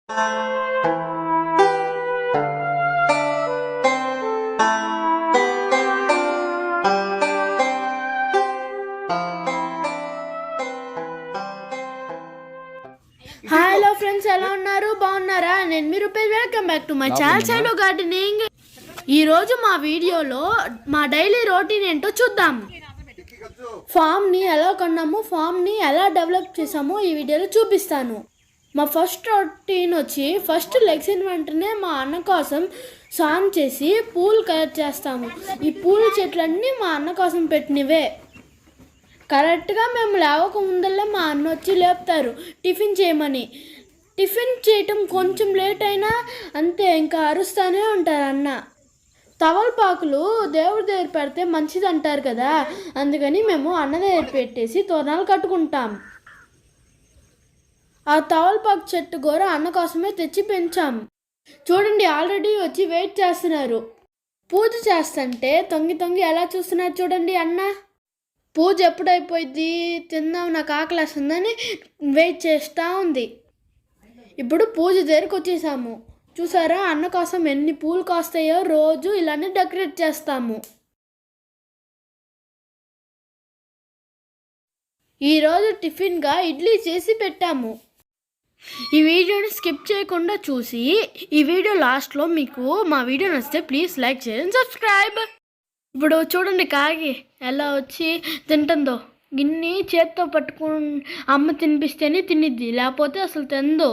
Hello friends, ఎలా ఉన్నారు? బాగున్నారా? నేను మీ Rupesh. Welcome back to my channel Sailu gardening. ఈ రోజు మా వీడియోలో మా డైలీ రొటీన్ ఏంటో చూద్దాం. ఫామ్ని ఎలా కొన్నాము, ఫామ్ని ఎలా డెవలప్ చేసామో ఈ వీడియోలో చూపిస్తాను. మా ఫస్ట్ రొటీన్ వచ్చి ఫస్ట్ లెగ్సిన వెంటనే మా అన్న కోసం సాన్ చేసి పూలు కలెక్ట్ చేస్తాము. ఈ పూల చెట్లన్నీ మా అన్న కోసం పెట్టినవే. కరెక్ట్గా మేము లేవక ముందల్లే మా అన్న వచ్చి లేపుతారు టిఫిన్ చేయమని. టిఫిన్ చేయటం కొంచెం లేట్ అయినా అంతే, ఇంకా అరుస్తూనే ఉంటారు అన్న. తవలపాకులు దేవుడి దగ్గర పెడితే మంచిది అంటారు కదా, అందుకని మేము అన్న దగ్గర పెట్టేసి తోరణాలు కట్టుకుంటాం. ఆ తవలపాకు చెట్టు గోర అన్న కోసమే తెచ్చి పెంచాం. చూడండి, ఆల్రెడీ వచ్చి వెయిట్ చేస్తున్నారు. పూజ చేస్తుంటే తొంగి తొంగి ఎలా చూస్తున్నారు చూడండి అన్న. పూజ ఎప్పుడైపోయింది, తిందాం, నాకు ఆకలి వస్తుందని వెయిట్ చేస్తూ ఉంది. ఇప్పుడు పూజ దగ్గరకు వచ్చేసాము. చూసారా, అన్న కోసం ఎన్ని పూలు కాస్తాయో. రోజు ఇలానే డెకరేట్ చేస్తాము. ఈరోజు టిఫిన్గా ఇడ్లీ చేసి పెట్టాము. ఈ వీడియోని స్కిప్ చేయకుండా చూసి ఈ వీడియో లాస్ట్లో మీకు మా వీడియో నచ్చితే ప్లీజ్ లైక్ చేయండి, సబ్స్క్రైబ్. ఇప్పుడు చూడండి కాకి ఎలా వచ్చి తింటుందో. గిన్ని చేత్తో పట్టుకుని అమ్మ తినిపిస్తేనే తినిద్ది, లేకపోతే అసలు తిందో.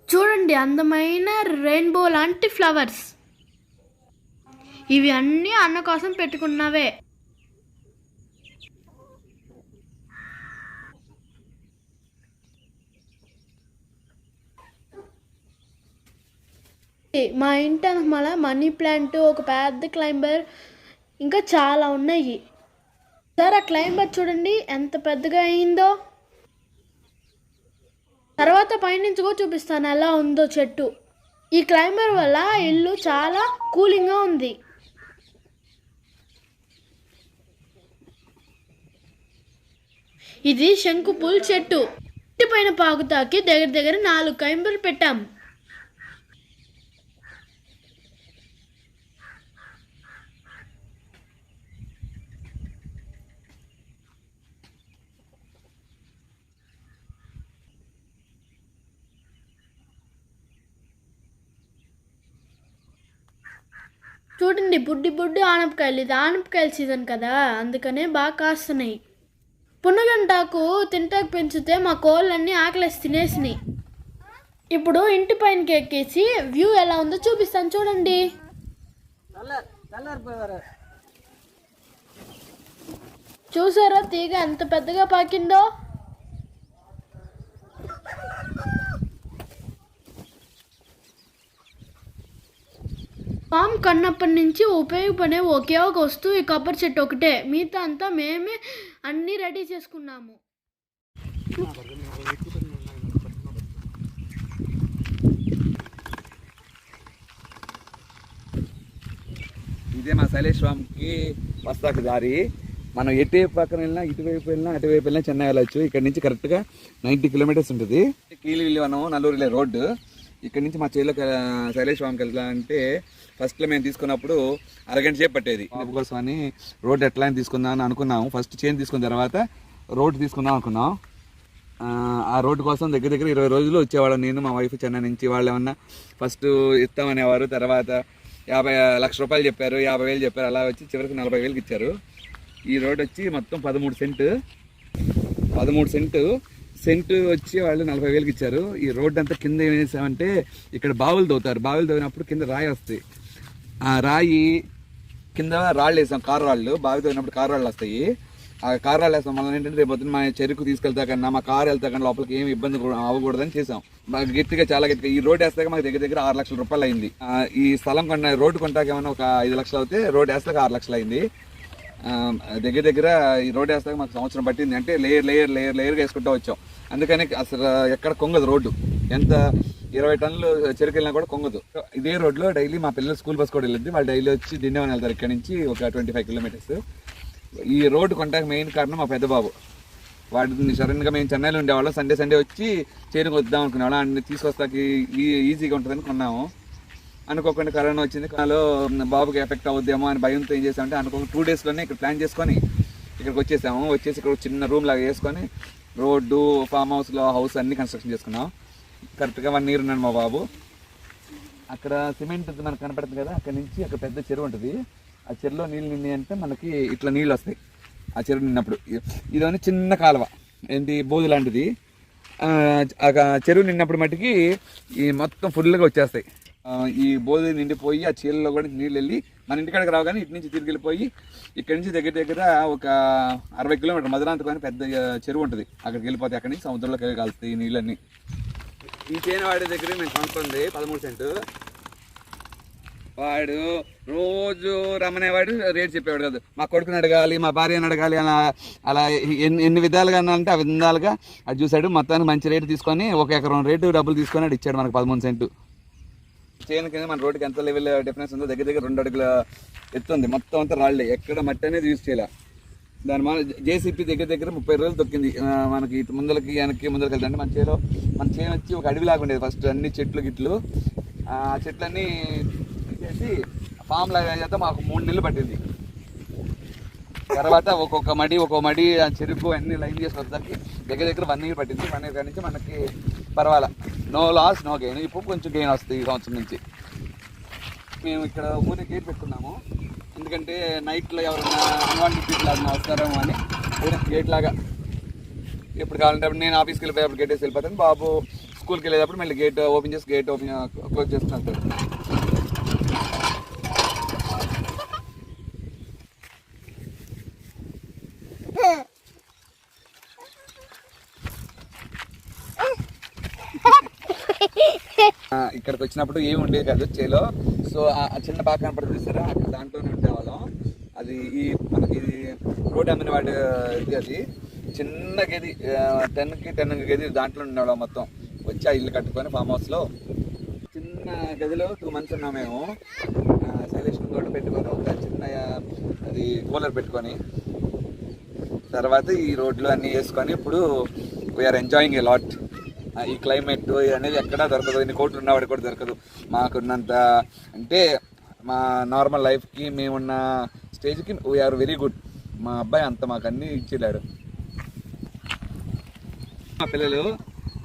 చూడండి, అందమైన రెయిన్బో లాంటి ఫ్లవర్స్. ఇవి అన్నీ అన్న కోసం పెట్టుకున్నవే. మా ఇంటి మన మనీ ప్లాంట్, ఒక పెద్ద క్లైంబర్, ఇంకా చాలా ఉన్నాయి. సార్, ఆ క్లైంబర్ చూడండి ఎంత పెద్దగా అయిందో. తర్వాత పైనుంచి కూడా చూపిస్తాను ఎలా ఉందో చెట్టు. ఈ క్లైంబర్ వల్ల ఇల్లు చాలా కూలింగ్గా ఉంది. ఇది శంకుపూల్ చెట్టు. ఇంటి పైన పాకుతాకి దగ్గర దగ్గర 4 క్లైంబర్ పెట్టాం. చూడండి, బుడ్డి బుడ్డి ఆనపకాయలు. ఇది ఆనపకాయల సీజన్ కదా, అందుకనే బాగా కాస్తున్నాయి. పున్నగంటాకు తింటాకు పెంచితే మా కోళ్ళన్నీ ఆకలేసి తినేసినాయి. ఇప్పుడు ఇంటి పైనకి ఎక్కేసి వ్యూ ఎలా ఉందో చూపిస్తాను చూడండి. చూసారా తీగ ఎంత పెద్దగా పాకిందో. ఫామ్ కన్నప్పటి నుంచి ఉపయోగపడే ఒకే ఒక వస్తువు ఈ కొబ్బరి చెట్టు ఒకటే. మిగతా అంతా మేమే అన్నీ రెడీ చేసుకున్నాము. ఇదే మా శైలేష్ ఫామ్కి వస్తాకు దారి. మనం ఎటువైపు పక్కన వెళ్ళినా, ఇటువైపు వెళ్ళినా, అటువైపు వెళ్ళినా చెన్నై వెళ్ళచ్చు. ఇక్కడ నుంచి కరెక్ట్గా 90 కిలోమీటర్స్ ఉంటుంది. కీలివిల్లివనం నల్లూరులే రోడ్డు. ఇక్కడ నుంచి మా చేలో శైలేష్ ఫామ్కి వెళ్ళాలంటే ఫస్ట్లో మేము తీసుకున్నప్పుడు అరగంట సేపు పట్టేది. కోసం అని రోడ్ ఎట్లా అని తీసుకుందాం అని అనుకున్నాము. ఫస్ట్ చైన్ తీసుకున్న తర్వాత రోడ్డు తీసుకుందాం అనుకున్నాం. ఆ రోడ్డు కోసం దగ్గర దగ్గర 20 రోజులు వచ్చేవాళ్ళం నేను, మా వైఫ్ చెన్నై నుంచి. వాళ్ళు ఏమన్నా ఫస్ట్ ఇస్తామనేవారు, తర్వాత 50 లక్ష రూపాయలు చెప్పారు, 50,000 చెప్పారు. అలా వచ్చి చివరికి 40,000కి ఇచ్చారు. ఈ రోడ్ వచ్చి మొత్తం 13 సెంటు వచ్చి వాళ్ళు 40,000కి ఇచ్చారు. ఈ రోడ్డు అంతా కింద ఏం చేసామంటే ఇక్కడ బావులు తవ్వుతారు. బావులు తవ్వినప్పుడు కింద రాయి వస్తాయి. ఆ రాయి కింద రాళ్ళు వేసాం, కారు రాళ్ళు. బావి తవ్వినప్పుడు కారు రాళ్ళు వస్తాయి. ఆ కారు రాళ్ళు వేస్తాం. మళ్ళీ ఏంటంటే రేపు పొద్దున్న మా చెరుకు తీసుకెళ్తా కన్నా, మా కారు వెళ్తా కన్నా లోపలికి ఏమి ఇబ్బంది అవ్వకూడదని చేసాం. మాకు గట్టిగా, చాలా గట్టిగా. ఈ రోడ్ వేస్తాక మాకు దగ్గర దగ్గర 6 లక్షల రూపాయలు అయింది. ఈ స్థలం కొన్న రోడ్డు కొంటాక ఏమైనా ఒక 5 లక్షలు అవుతే, రోడ్ వేస్తాక 6 లక్షలు అయింది. దగ్గర దగ్గర ఈ రోడ్ వేస్తాక మాకు సంవత్సరం పట్టింది. అంటే లేయర్గా వేసుకుంటూ వచ్చాం. అందుకని అసలు ఎక్కడ కొంగదు రోడ్డు. ఎంత 20 టన్నులు చెరుకు వెళ్ళినా కూడా కొంగదు. ఇదే రోడ్లో డైలీ మా పిల్లలు స్కూల్ బస్ కూడా వెళ్ళింది. వాళ్ళు డైలీ వచ్చి దిండేమని వెళ్తారు ఇక్కడ నుంచి ఒక 25 కిలోమీటర్స్. ఈ రోడ్డు కొంటానికి మెయిన్ కారణం మా పెద్ద బాబు. వాటిని సడన్గా మేము చెన్నైలో ఉండేవాళ్ళం, సండే వచ్చి చేరుకు వద్దాం అనుకునేవాళ్ళం. అన్ని తీసుకొస్తాకి ఈజీగా ఉంటుందని కొన్నాము. అనుకోకుండా కరోనా వచ్చింది. కరోనాలో బాబుకి ఎఫెక్ట్ అవుద్దేమో అని భయంతో ఏం చేసామంటే అనుకోకుండా 2 డేస్లోనే ఇక్కడ ప్లాన్ చేసుకొని ఇక్కడికి వచ్చేసాము. వచ్చేసి ఇక్కడ చిన్న రూమ్ లాగా వేసుకొని రోడ్డు, ఫామ్ హౌస్లో హౌస్ అన్నీ కన్స్ట్రక్షన్ చేసుకున్నాం. కరెక్ట్గా 1 year ఉన్నాడు మా బాబు. అక్కడ సిమెంట్ మనకు కనపడుతుంది కదా, అక్కడ నుంచి అక్కడ పెద్ద చెరువు ఉంటుంది. ఆ చెరువులో నీళ్ళు నిండి అంటే మనకి ఇట్లా నీళ్ళు వస్తాయి. ఆ చెరువు నిన్నప్పుడు ఇదోని చిన్న కాలువ ఏంటి బోధు లాంటిది. ఆ చెరువు నిన్నప్పుడు మట్టికి ఈ మొత్తం ఫుల్గా వచ్చేస్తాయి. ఈ బోధి నిండిపోయి ఆ చీలలో కూడా నీళ్ళు వెళ్ళి మన ఇంటికాడికి రావు, కానీ ఇటు నుంచి తిరిగి వెళ్ళిపోయి ఇక్కడి నుంచి దగ్గర ఒక 60 కిలోమీటర్ మధురాంతకం అని పెద్ద చెరువు ఉంటుంది. అక్కడికి వెళ్ళిపోతే అక్కడి నుంచి సముద్రంలోకి వెళ్ళి కలుస్తాయి ఈ నీళ్ళన్నీ. ఈ చేను వాడి దగ్గర మేము కొనుక్కుంది 13 సెంటు. వాడు రోజు రమ్మనేవాడు, రేట్ చెప్పేవాడు కాదు. మా కొడుకుని అడగాలి, మా భార్యని అడగాలి, అలా ఎన్ని విధాలుగా అన్నాలంటే ఆ విధాలుగా అది చూశాడు. మొత్తానికి మంచి రేటు తీసుకొని 1 ఎకరం రేటు డబ్బులు తీసుకొని అది ఇచ్చాడు మనకు 13 సెంటు. చేను కింద మన రోడ్డుకి ఎంత లెవెల్ డిఫరెన్స్ ఉందో దగ్గర 2 అడుగుల ఎత్తుంది. మొత్తం అంతా రాళ్ళే, ఎక్కడ మట్టి అనేది యూజ్ చేయాలి. దాని మన జేసీపీ దగ్గర 30 రోజులు తొక్కింది మనకి. ఇటు ముందలకి వెనక్కి ముందరికి వెళ్తాంటే మన చేను వచ్చి ఒక అడవిలాగా ఉండేది. ఫస్ట్ అన్ని చెట్లు ఆ చెట్లన్నీ తీసేసి ఫామ్ లాగా చేస్తే మాకు 3 నెలలు పట్టింది. తర్వాత ఒక్కొక్క మడి ఆ చెరుకు అన్ని లైన్ చేసుకొచ్చేసరికి దగ్గర 1 year పట్టింది. 1 year కాడి నుంచి మనకి పర్వాలా, నో లాస్ నో గెయిన్. ఇప్పుడు కొంచెం గెయిన్ వస్తుంది ఈ సంవత్సరం నుంచి. మేము ఇక్కడ ఊరికి గేట్ పెట్టుకున్నాము, ఎందుకంటే నైట్లో ఎవరైనా అన్వాంటెడ్ పీపుల్ అది వస్తారేమో అని గేట్ లాగా. ఎప్పుడు కావాలంటే నేను ఆఫీస్కి వెళ్ళిపోయేప్పుడు గేట్ వేసి వెళ్ళిపోతాను. బాబు స్కూల్కి వెళ్ళేటప్పుడు మళ్ళీ గేట్ ఓపెన్ చేసి క్లోజ్ చేస్తున్నారు. ఇక్కడికి వచ్చినప్పుడు ఏమి ఉండేది కాదు చేలో. సో ఆ చిన్న బాగా కనపడుతుంది చూసారా, అక్కడ దాంట్లోనే ఉండేవాళ్ళం. అది మనకి రోడ్ అమ్మిన వాడి ఇది. అది చిన్న గది 10 గది, దాంట్లో ఉండేవాళ్ళం మొత్తం. వచ్చి ఆ ఇల్లు కట్టుకొని ఫామ్ హౌస్లో చిన్న గదిలో 2 months ఉన్నాం మేము. సైలేష్ తోట పెట్టుకొని ఒక చిన్న అది కూలర్ పెట్టుకొని తర్వాత ఈ రోడ్లు అన్నీ వేసుకొని ఇప్పుడు వీఆర్ ఎంజాయింగ్ ఏ లాట్. ఈ క్లైమేట్ అనేది ఎక్కడా దొరకదు, ఇన్ని కోట్లు ఉన్నవాడికి కూడా దొరకదు. మాకున్నంత అంటే మా నార్మల్ లైఫ్కి మేమున్న స్టేజ్కి వీఆర్ వెరీ గుడ్. మా అబ్బాయి అంత మాకు అన్నీ ఇచ్చిలాడు. మా పిల్లలు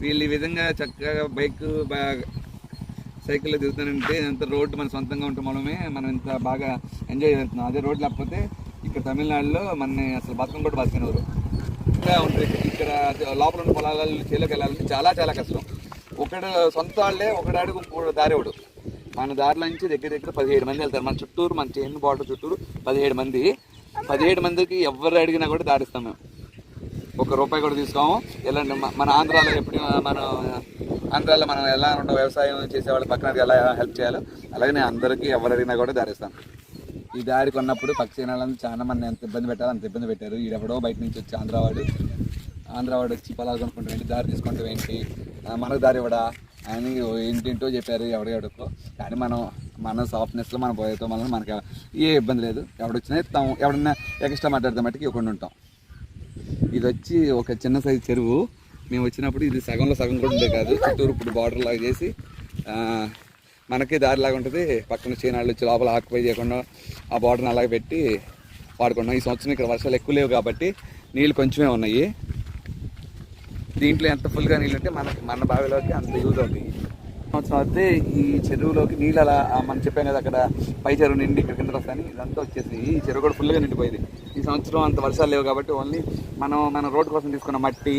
వీళ్ళు ఈ విధంగా చక్కగా బైక్ సైకిల్లో తిరుగుతానంటే అంత రోడ్డు మన సొంతంగా ఉండటం మూలమే మనం ఇంత బాగా ఎంజాయ్ చేస్తున్నాం. అదే రోడ్డు లేకపోతే ఇక్కడ తమిళనాడులో మన అసలు బతకం కూడా బతకనివ్వరు. ఇంకా ఉంటుంది ఇక్కడ లోపల ఉన్న పొలాలలో చేలోకి వెళ్ళాలంటే చాలా కష్టం. ఒకడు సొంత వాళ్ళే ఒకడు అడుగు ఇంకోడు దారేవాడు. మన దారిలో నుంచి దగ్గర 17 మంది వెళ్తారు. మన చుట్టూరు, మన చేను బార్డర్ చుట్టూరు 17 మంది. 17 మందికి ఎవరు అడిగినా కూడా దారిస్తాం మేము. ₹1 కూడా తీసుకోము. ఎలాంటి మన ఆంధ్రాలో ఎప్పుడు మనం ఎలా ఉండవు, వ్యవసాయం చేసేవాళ్ళు పక్కన ఎలా హెల్ప్ చేయాలో అలాగే అందరికీ ఎవరు అడిగినా కూడా దారిస్తాం. ఈ దారి కొన్నప్పుడు పక్షినాలను చాలా మంది ఎంత ఇబ్బంది పెట్టాలో అంత ఇబ్బంది పెట్టారు. ఈడెవడో బయట నుంచి వచ్చి ఆంధ్రావాడు వచ్చి పొలాలు కొనుక్కుంటాం ఏంటి, దారి తీసుకుంటాం ఏంటి, మనకు దారి ఇవ్వడా అని ఏంటేంటో చెప్పారు ఎవడెవడుకో. కానీ మన సాఫ్ట్నెస్లో మనం పోయేతో మనకి ఏ ఇబ్బంది లేదు. ఎవడొచ్చినా ఇస్తాము, ఎవడన్నా ఎక్స్ట్రా మాట్లాడితే మట్టుకి ఇవ్వకుండా ఉంటాం. ఇది వచ్చి ఒక చిన్న సైజు చెరువు. మేము వచ్చినప్పుడు ఇది సగంలో సగం కూడా ఉండే కాదు. చుట్టూరు ఇప్పుడు బార్డర్ లాగా చేసి మనకి దారిలాగా ఉంటుంది. పక్కన చీనాళ్ళు వచ్చి లోపల ఆక్యుపై చేయకుండా ఆ బార్డర్ని అలాగే పెట్టి వాడుకున్నాం. ఈ సంవత్సరం ఇక్కడ వర్షాలు ఎక్కువ లేవు కాబట్టి నీళ్ళు కొంచెమే ఉన్నాయి. దీంట్లో ఎంత ఫుల్గా నీళ్ళు ఉంటే మన బావిలోకి అంత యూజ్ అవుతాయి. సంవత్సరం అయితే ఈ చెరువులోకి నీళ్ళు అలా మనం చెప్పాం కదా, అక్కడ పై చెరువు నిండి ఇక్కడ కింద వస్తాయని ఇదంతా వచ్చేసి ఈ చెరువు కూడా ఫుల్గా నిండిపోయింది. ఈ సంవత్సరం అంత వర్షాలు లేవు కాబట్టి ఓన్లీ మన రోడ్డు కోసం తీసుకున్న మట్టి,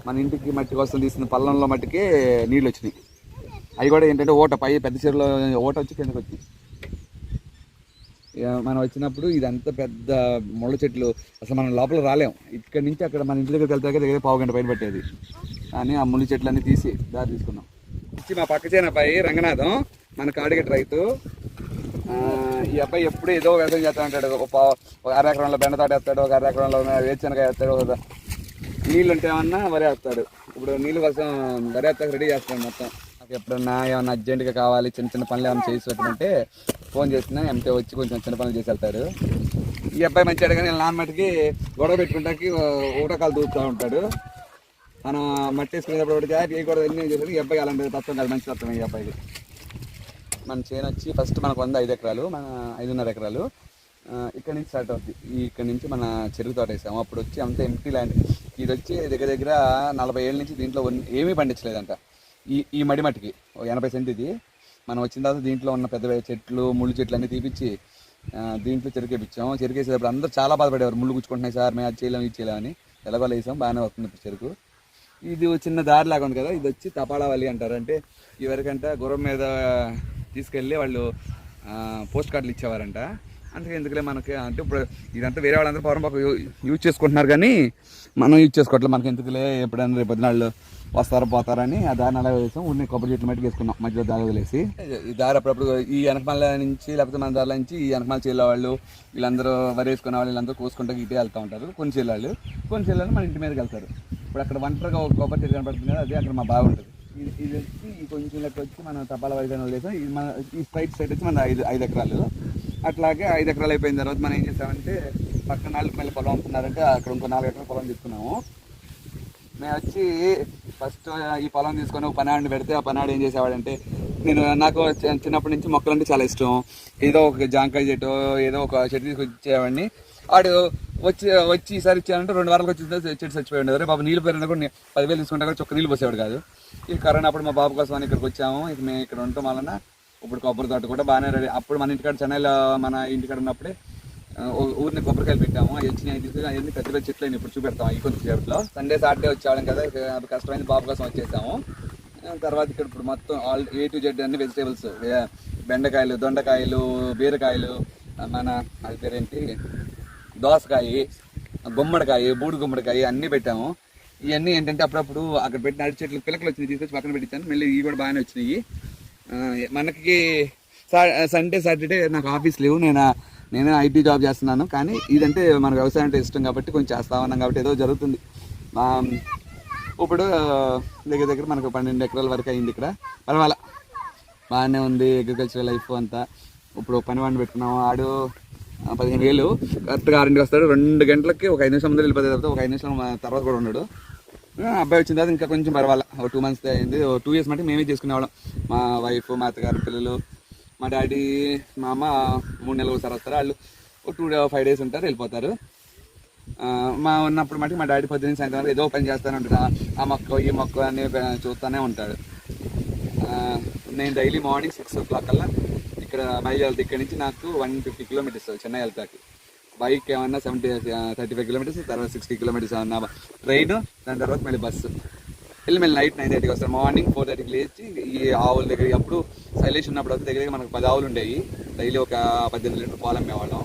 మన ఇంటికి మట్టి కోసం తీసుకున్న పల్లంలో మట్టికే నీళ్ళు వచ్చినాయి. అవి కూడా ఏంటంటే పై పెద్ద చెరువులో వచ్చి కిందకి వచ్చింది. మనం వచ్చినప్పుడు ఇదంతా పెద్ద ముళ్ళ చెట్లు, అసలు మనం లోపల రాలేము. ఇక్కడి నుంచి అక్కడ మన ఇంటి దగ్గరికి వెళ్తే దగ్గర 1/2 గంట పైన పట్టేది. కానీ ఆ ముళ్ళ చెట్లన్నీ తీసి దారి తీసుకున్నాం. వచ్చి మా పక్క చేను అబ్బాయి రంగనాథం, మన కాడిగట్ రైతు. ఈ అబ్బాయి ఎప్పుడు ఏదో వ్యవసాయం చేస్తా ఉంటాడు. ఒక 1/2 ఎకరంలో బెండ తోట వేస్తాడు, ఒక 1/2 ఎకరంలో వేరుశనగ వేస్తాడు, నీళ్ళు ఉంటే ఏమన్నా వరి వేస్తాడు. ఇప్పుడు నీళ్ళు కోసం దర్యాప్తు రెడీ చేస్తాను మొత్తం. నాకు ఎప్పుడన్నా ఏమన్నా అర్జెంటుగా కావాలి, చిన్న చిన్న పనులు ఏమైనా చేసి పెట్టమంటే ఫోన్ చేసినా ఎంతో వచ్చి కొంచెం చిన్న పనులు చేసి వెళ్తాడు. ఈ అబ్బాయి మంచిగా కానీ నాన్న మట్టికి గొడవ పెట్టుకుంటాకి ఊటకాలు దూకుతూ ఉంటాడు. మనం మట్టి వేసుకునేటప్పుడు ఏ గొడవ ఎన్ని చేసేది ఈ అబ్బాయి అలాంటి తత్వం కాదు, మంచి తత్వం ఈ అబ్బాయికి. మన చేను వచ్చి ఫస్ట్ మనకు 5 ఎకరాలు, మన 5.5 ఎకరాలు ఇక్కడ నుంచి స్టార్ట్ అవుతుంది. ఇక్కడ నుంచి మన చెరుకు తోట వేసాము. అప్పుడు వచ్చి అంత ఎంటీ ల్యాండ్. ఇది వచ్చి దగ్గర దగ్గర 40 ఏళ్ళ నుంచి దీంట్లో ఏమీ పండించలేదంట. ఈ మట్టికి 80 సెంట్ ఇది. మనం వచ్చిన తర్వాత దీంట్లో ఉన్న పెద్ద చెట్లు, ముళ్ళు చెట్లు అన్నీ తీపిచ్చి దీంట్లో చెరుకేపించాము. చెరుకేసేటప్పుడు అందరూ చాలా బాధపడేవారు, ముళ్ళు గుచ్చుకుంటున్నాయి సార్, మేము అది చేయలేము ఇది చేయలేమని. ఎలాగో వేసాం, బాగానే వస్తుంది ఇప్పుడు చెరుకు. ఇది చిన్న దారి లాగా ఉంది కదా, ఇది వచ్చి తపాలావల్లి అంటారు. అంటే ఎవరికంటే గుర్రం మీద తీసుకెళ్ళి వాళ్ళు పోస్ట్ కార్డులు ఇచ్చేవారంట. అందుకే ఎందుకులే మనకి అంటే ఇప్పుడు ఇదంతా వేరే వాళ్ళందరూ పవర్ పాప యూజ్ చేసుకుంటున్నారు కానీ మనం యూజ్ చేసుకోవట్లేదు. మనకి ఎందుకులే ఎప్పుడైనా రేపు 10 వస్తారో పోతారని ఆ దారిని అలా వేసాం. ఉన్న కొబ్బరి చెట్లు మట్టుకు వేసుకున్నాం మధ్యలో దారి వదిలేసి. ఈ దారి అప్పుడప్పుడు ఈ వెనకమాల నుంచి లేకపోతే మన దారిలో నుంచి ఈ వెనకమాల చేళ్ళ వాళ్ళు వీళ్ళందరూ వరి వేసుకునే వాళ్ళు వీళ్ళందరూ కోసుకుంటూ ఇటే వెళ్తూ ఉంటారు. కొన్ని చెల్లెళ్ళు మన ఇంటి మీదకి వెళ్తారు. ఇప్పుడు అక్కడ ఒంటరిగా ఒక కొబ్బరి చెట్టు కనపడుతుంది కదా, అదే అక్కడ మా బాగుంటుంది. ఇది వచ్చి కొంచెం లెక్క వచ్చి మనం తపాల వైపు వదిలేసాం. ఇది మన ఈ స్ట్రైట్ సైడ్ వచ్చి మన 5 ఎకరాలు. అట్లాగే 5 ఎకరాలు అయిపోయిన తర్వాత మనం ఏం చేస్తామంటే పక్కన 4 మళ్ళీ పొలం అమ్ముతున్నారంటే అక్కడ ఇంకో 4 ఎకరాల పొలం తీసుకున్నాము. మేము వచ్చి ఫస్ట్ ఈ పొలం తీసుకొని ఒక పనాడిని పెడితే ఆ పనాడు ఏం చేసేవాడంటే, నాకు చిన్నప్పటి నుంచి మొక్కలంటే చాలా ఇష్టం. ఏదో ఒక జాంకాయ చెట్టు ఏదో ఒక చెట్టు తీసుకొచ్చేవాడిని. వాడు వచ్చి ఈసారి ఇచ్చానంటే 2 వారాలకు వచ్చి చెట్టు చచ్చిపోయి ఉండేది. బాబు నీళ్ళు పెరిగినా కూడా 10,000 తీసుకుంటా కూడా చొక్క నీళ్ళు పోసేవాడు కాదు. ఈ కరోనా అప్పుడు మా బాబు కోసం అని ఇక్కడికి వచ్చాము. ఇక మేము ఇక్కడ ఉండటం వలన ఇప్పుడు కొబ్బరి తోట కూడా బాగానే రెడీ. అప్పుడు మన ఇంటికాడ చెన్నైలో మన ఇంటికాడ ఉన్నప్పుడే ఊరిని కొబ్బరికాయలు పెట్టాము. అవి వచ్చినాయి తీసుకుని అవన్నీ పెద్ద పెద్ద చెట్లు అయినా ఇప్పుడు చూపెడతాము. ఈ కొంచెం సేపట్లో సండే సాటర్డే వచ్చేవాళ్ళం కదా, కష్టమైన బాబు కోసం వచ్చేసాము. తర్వాత ఇక్కడ ఇప్పుడు మొత్తం A to Z అన్ని వెజిటేబుల్స్, బెండకాయలు, దొండకాయలు, బీరకాయలు, మన అది పేరేంటి దోసకాయ, గుమ్మడికాయ, బూడి గుమ్మడికాయ అన్నీ పెట్టాము. ఇవన్నీ ఏంటంటే అప్పుడప్పుడు అక్కడ పెట్టిన అరటి చెట్లు పిల్లకలు వచ్చినాయి తీసుకొచ్చి పక్కన పెట్టించాను. మళ్ళీ ఇవి కూడా బాగానే వచ్చినాయి. మనకి సండే సాటర్డే నాకు ఆఫీస్ లేవు, నేను IT జాబ్ చేస్తున్నాను. కానీ ఇదంటే మన వ్యవసాయం అంటే ఇష్టం కాబట్టి కొంచెం చేస్తా ఉన్నాం కాబట్టి ఏదో జరుగుతుంది. ఇప్పుడు దగ్గర దగ్గర మనకు 12 ఎకరాల వరకు అయింది. ఇక్కడ పర్వాలా బాగానే ఉంది అగ్రికల్చరల్ లైఫ్ అంతా. ఇప్పుడు పని వాడిని పెట్టుకున్నాము. ఆడు 15,000 కరెక్ట్గా 6ంటికి వస్తాడు. 2 గంటలకి ఒక 5 నిమిషం ముందు వెళ్ళిపోతే తర్వాత ఒక 5 నిమిషం తర్వాత కూడా ఉన్నాడు. అబ్బాయి వచ్చిన తర్వాత ఇంకా కొంచెం పర్వాలా. ఒక 2 months అయింది. 2 years మట్టి మేమే చేసుకునేవాళ్ళం. మా వైఫ్, మా అత్తగారు, పిల్లలు, మా డాడీ, మా అమ్మ 3 నెలలు ఒకసారి వస్తారు. వాళ్ళు 2-5 days ఉంటారు, వెళ్ళిపోతారు. మా ఉన్నప్పుడు మట్టి మా డాడీ పొద్దున్న సాయంత్రం వరకు ఏదో పని చేస్తూనే ఉంటాడు. ఆ మొక్క ఈ మొక్క అని చూస్తూనే ఉంటాడు. నేను డైలీ మార్నింగ్ 6 o'clock కల్లా ఇక్కడ బయలుదేరుతుంది. ఇక్కడ నుంచి నాకు 150 kilometers చెన్నై వెళ్తాకి. బైక్ ఏమన్నా 35 kilometers, తర్వాత 60 kilometers ఏమన్నా ట్రైన్, దాని తర్వాత మళ్ళీ బస్సు వెళ్ళి మళ్ళీ నైట్ 9:30కి వస్తారు. మార్నింగ్ 4:30కి లేచి ఈ ఆవుల దగ్గర, అప్పుడు శైలేష్ ఉన్నప్పుడు అయితే దగ్గర మనకు 10 ఆవులు ఉండేవి. డైలీ ఒక 18 లీటర్ పాలు అమ్మేవాళ్ళం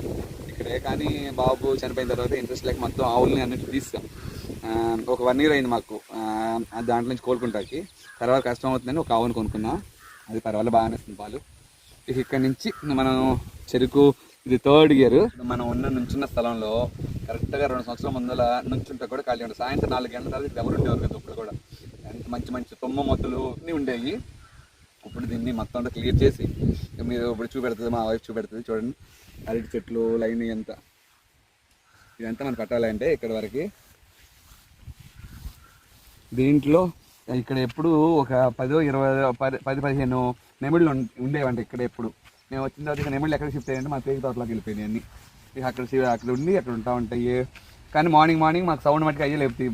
ఇక్కడే. కానీ బాబు చనిపోయిన తర్వాత ఇంట్రెస్ట్ లేక మొత్తం ఆవులని అన్నింటి తీసాం. ఒక 1 year అయింది మాకు దాంట్లో నుంచి కోలుకుంటాకి. తర్వాత కష్టం అవుతుందని ఒక ఆవును కొనుక్కున్నాం. అది పర్వాలేదు, బాగానే వస్తుంది పాలు. ఇక్కడ నుంచి మనం చెరుకు ఇది 3rd year. మనం నుంచున్న స్థలంలో కరెక్ట్గా 2 సంవత్సరాల ముందర నుంచుంటే కూడా ఖాళీ ఉంటుంది. సాయంత్రం 4 గంటల తర్వాత ఇక్కడ ఎవరు ఉండేవారు కదా. ఇప్పుడు కూడా ఎంత మంచి మంచి తుమ్మ మొత్తులు అన్నీ ఉండేవి. ఇప్పుడు దీన్ని మొత్తం అంతా క్లియర్ చేసి మీరు ఇప్పుడు చూపెడుతుంది, మా వైఫ్ చూపెడుతుంది. చూడండి అరటి చెట్లు లైన్ ఎంత, ఇదంతా మనం కట్టాలంటే ఇక్కడ వరకు. దీంట్లో ఇక్కడ ఎప్పుడు ఒక 10-15 నెమిళ్ళు ఉండేవంట ఇక్కడ. ఎప్పుడు మేము వచ్చిన తర్వాత నెమిళ్ళు ఎక్కడ షిఫ్ట్ అయ్యంటే మా తేగి తోటలోకి వెళ్ళిపోయినాయి అన్నీ. అక్కడ ఉండి అక్కడ ఉంటా ఉంటాయి. కానీ మార్నింగ్ మాకు సౌండ్ మట్టుకు అయ్యే లేపుతాయి.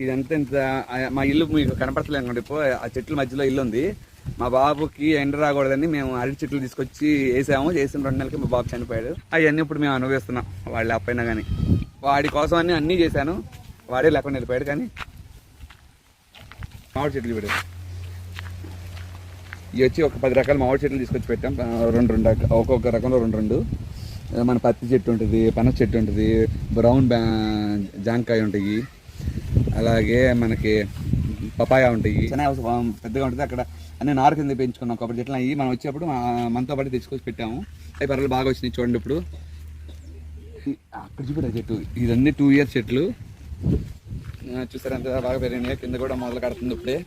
ఇదంతా ఇంత మా ఇల్లు మీకు కనపడతలే అనుకోండి. ఇప్పుడు ఆ చెట్ల మధ్యలో ఇల్లు ఉంది. మా బాబుకి ఎండ రాకూడదని మేము అరటి చెట్లు తీసుకొచ్చి వేసాము. చేసిన 2 నెలలకి మా బాబు చనిపోయాడు. అవన్నీ ఇప్పుడు మేము అనుభవిస్తున్నాం. వాళ్ళు అప్పైనా కానీ వాడి కోసం అన్నీ చేశాను. వాడే లేకుండా వెళ్ళిపోయాడు. కానీ మామిడి చెట్లు పెట్టారు. ఇవి వచ్చి ఒక 10 రకాల మామిడి చెట్లు తీసుకొచ్చి పెట్టాం. 2 ఒక్కొక్క రకంలో 2. మన పత్తి చెట్టు ఉంటుంది, పనస చెట్టు ఉంటుంది, బ్రౌన్ జాంకాయ ఉంటాయి, అలాగే మనకి పపాయ ఉంటాయి. చాలా పెద్దగా ఉంటుంది. అక్కడ అన్నీ నారు కింద పెంచుకున్నాం కొబ్బరి చెట్లు. అవి మనం వచ్చేప్పుడు మనతో పాటు తెచ్చుకొచ్చి పెట్టాము. అవి పర్వాలేదు బాగా వచ్చినాయి. చూడండి ఇప్పుడు అక్కడ చూపెట్టే చెట్టు ఇదన్నీ 2 years చెట్లు. చూసారు ఎంత బాగా పెరిగినాయి. కింద కూడా మొదలు కడుతుంది ఇప్పుడే.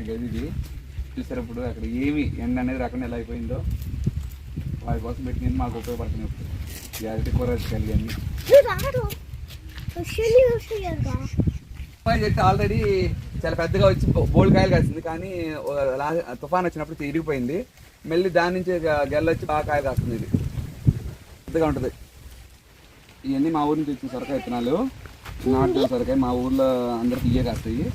గది ఇది చూసారు. ఇప్పుడు అక్కడ ఏమి ఎండ అనేది రాకుండా ఎలా అయిపోయిందో వాటి కోసం పెట్టి మాకు ఉపయోగపడుతున్నాయి. ఇప్పుడు గ్యారెంటీ కూరగాయలు కలిగి చెట్టు ఆల్రెడీ చాలా పెద్దగా వచ్చి బోల్డ్ కాయలు కాసింది, కానీ తుఫాన్ వచ్చినప్పుడు ఇరిగిపోయింది. మళ్ళీ దాని నుంచి గెల్ల వచ్చి బాగా కాయలు కాస్తుంది. ఇది పెద్దగా ఉంటుంది. ఇవన్నీ మా ఊరి నుంచి వచ్చిన సొరకాయ విత్తనాలు, నాటు సొరకాయ. మా ఊర్లో అందరికి ఇవే కాస్తాయి.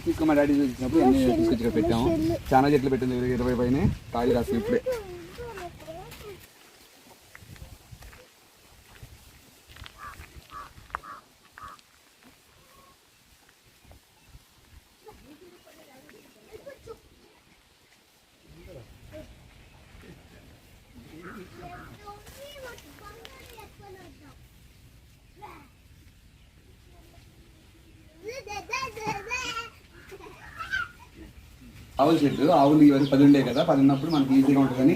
తీసుకొని మా డాడీ వచ్చినప్పుడు అన్నీ తీసుకొచ్చి ఇక్కడ పెట్టాము. చాలా చెట్లు పెట్టింది, 20 పైన కాయలు కాస్తాయి ఇప్పుడే. ఆవుల చెట్లు, ఆవులు ఇవన్నీ 10 ఉండే కదా. 10 ఉన్నప్పుడు మనకి ఈజీగా ఉంటుందని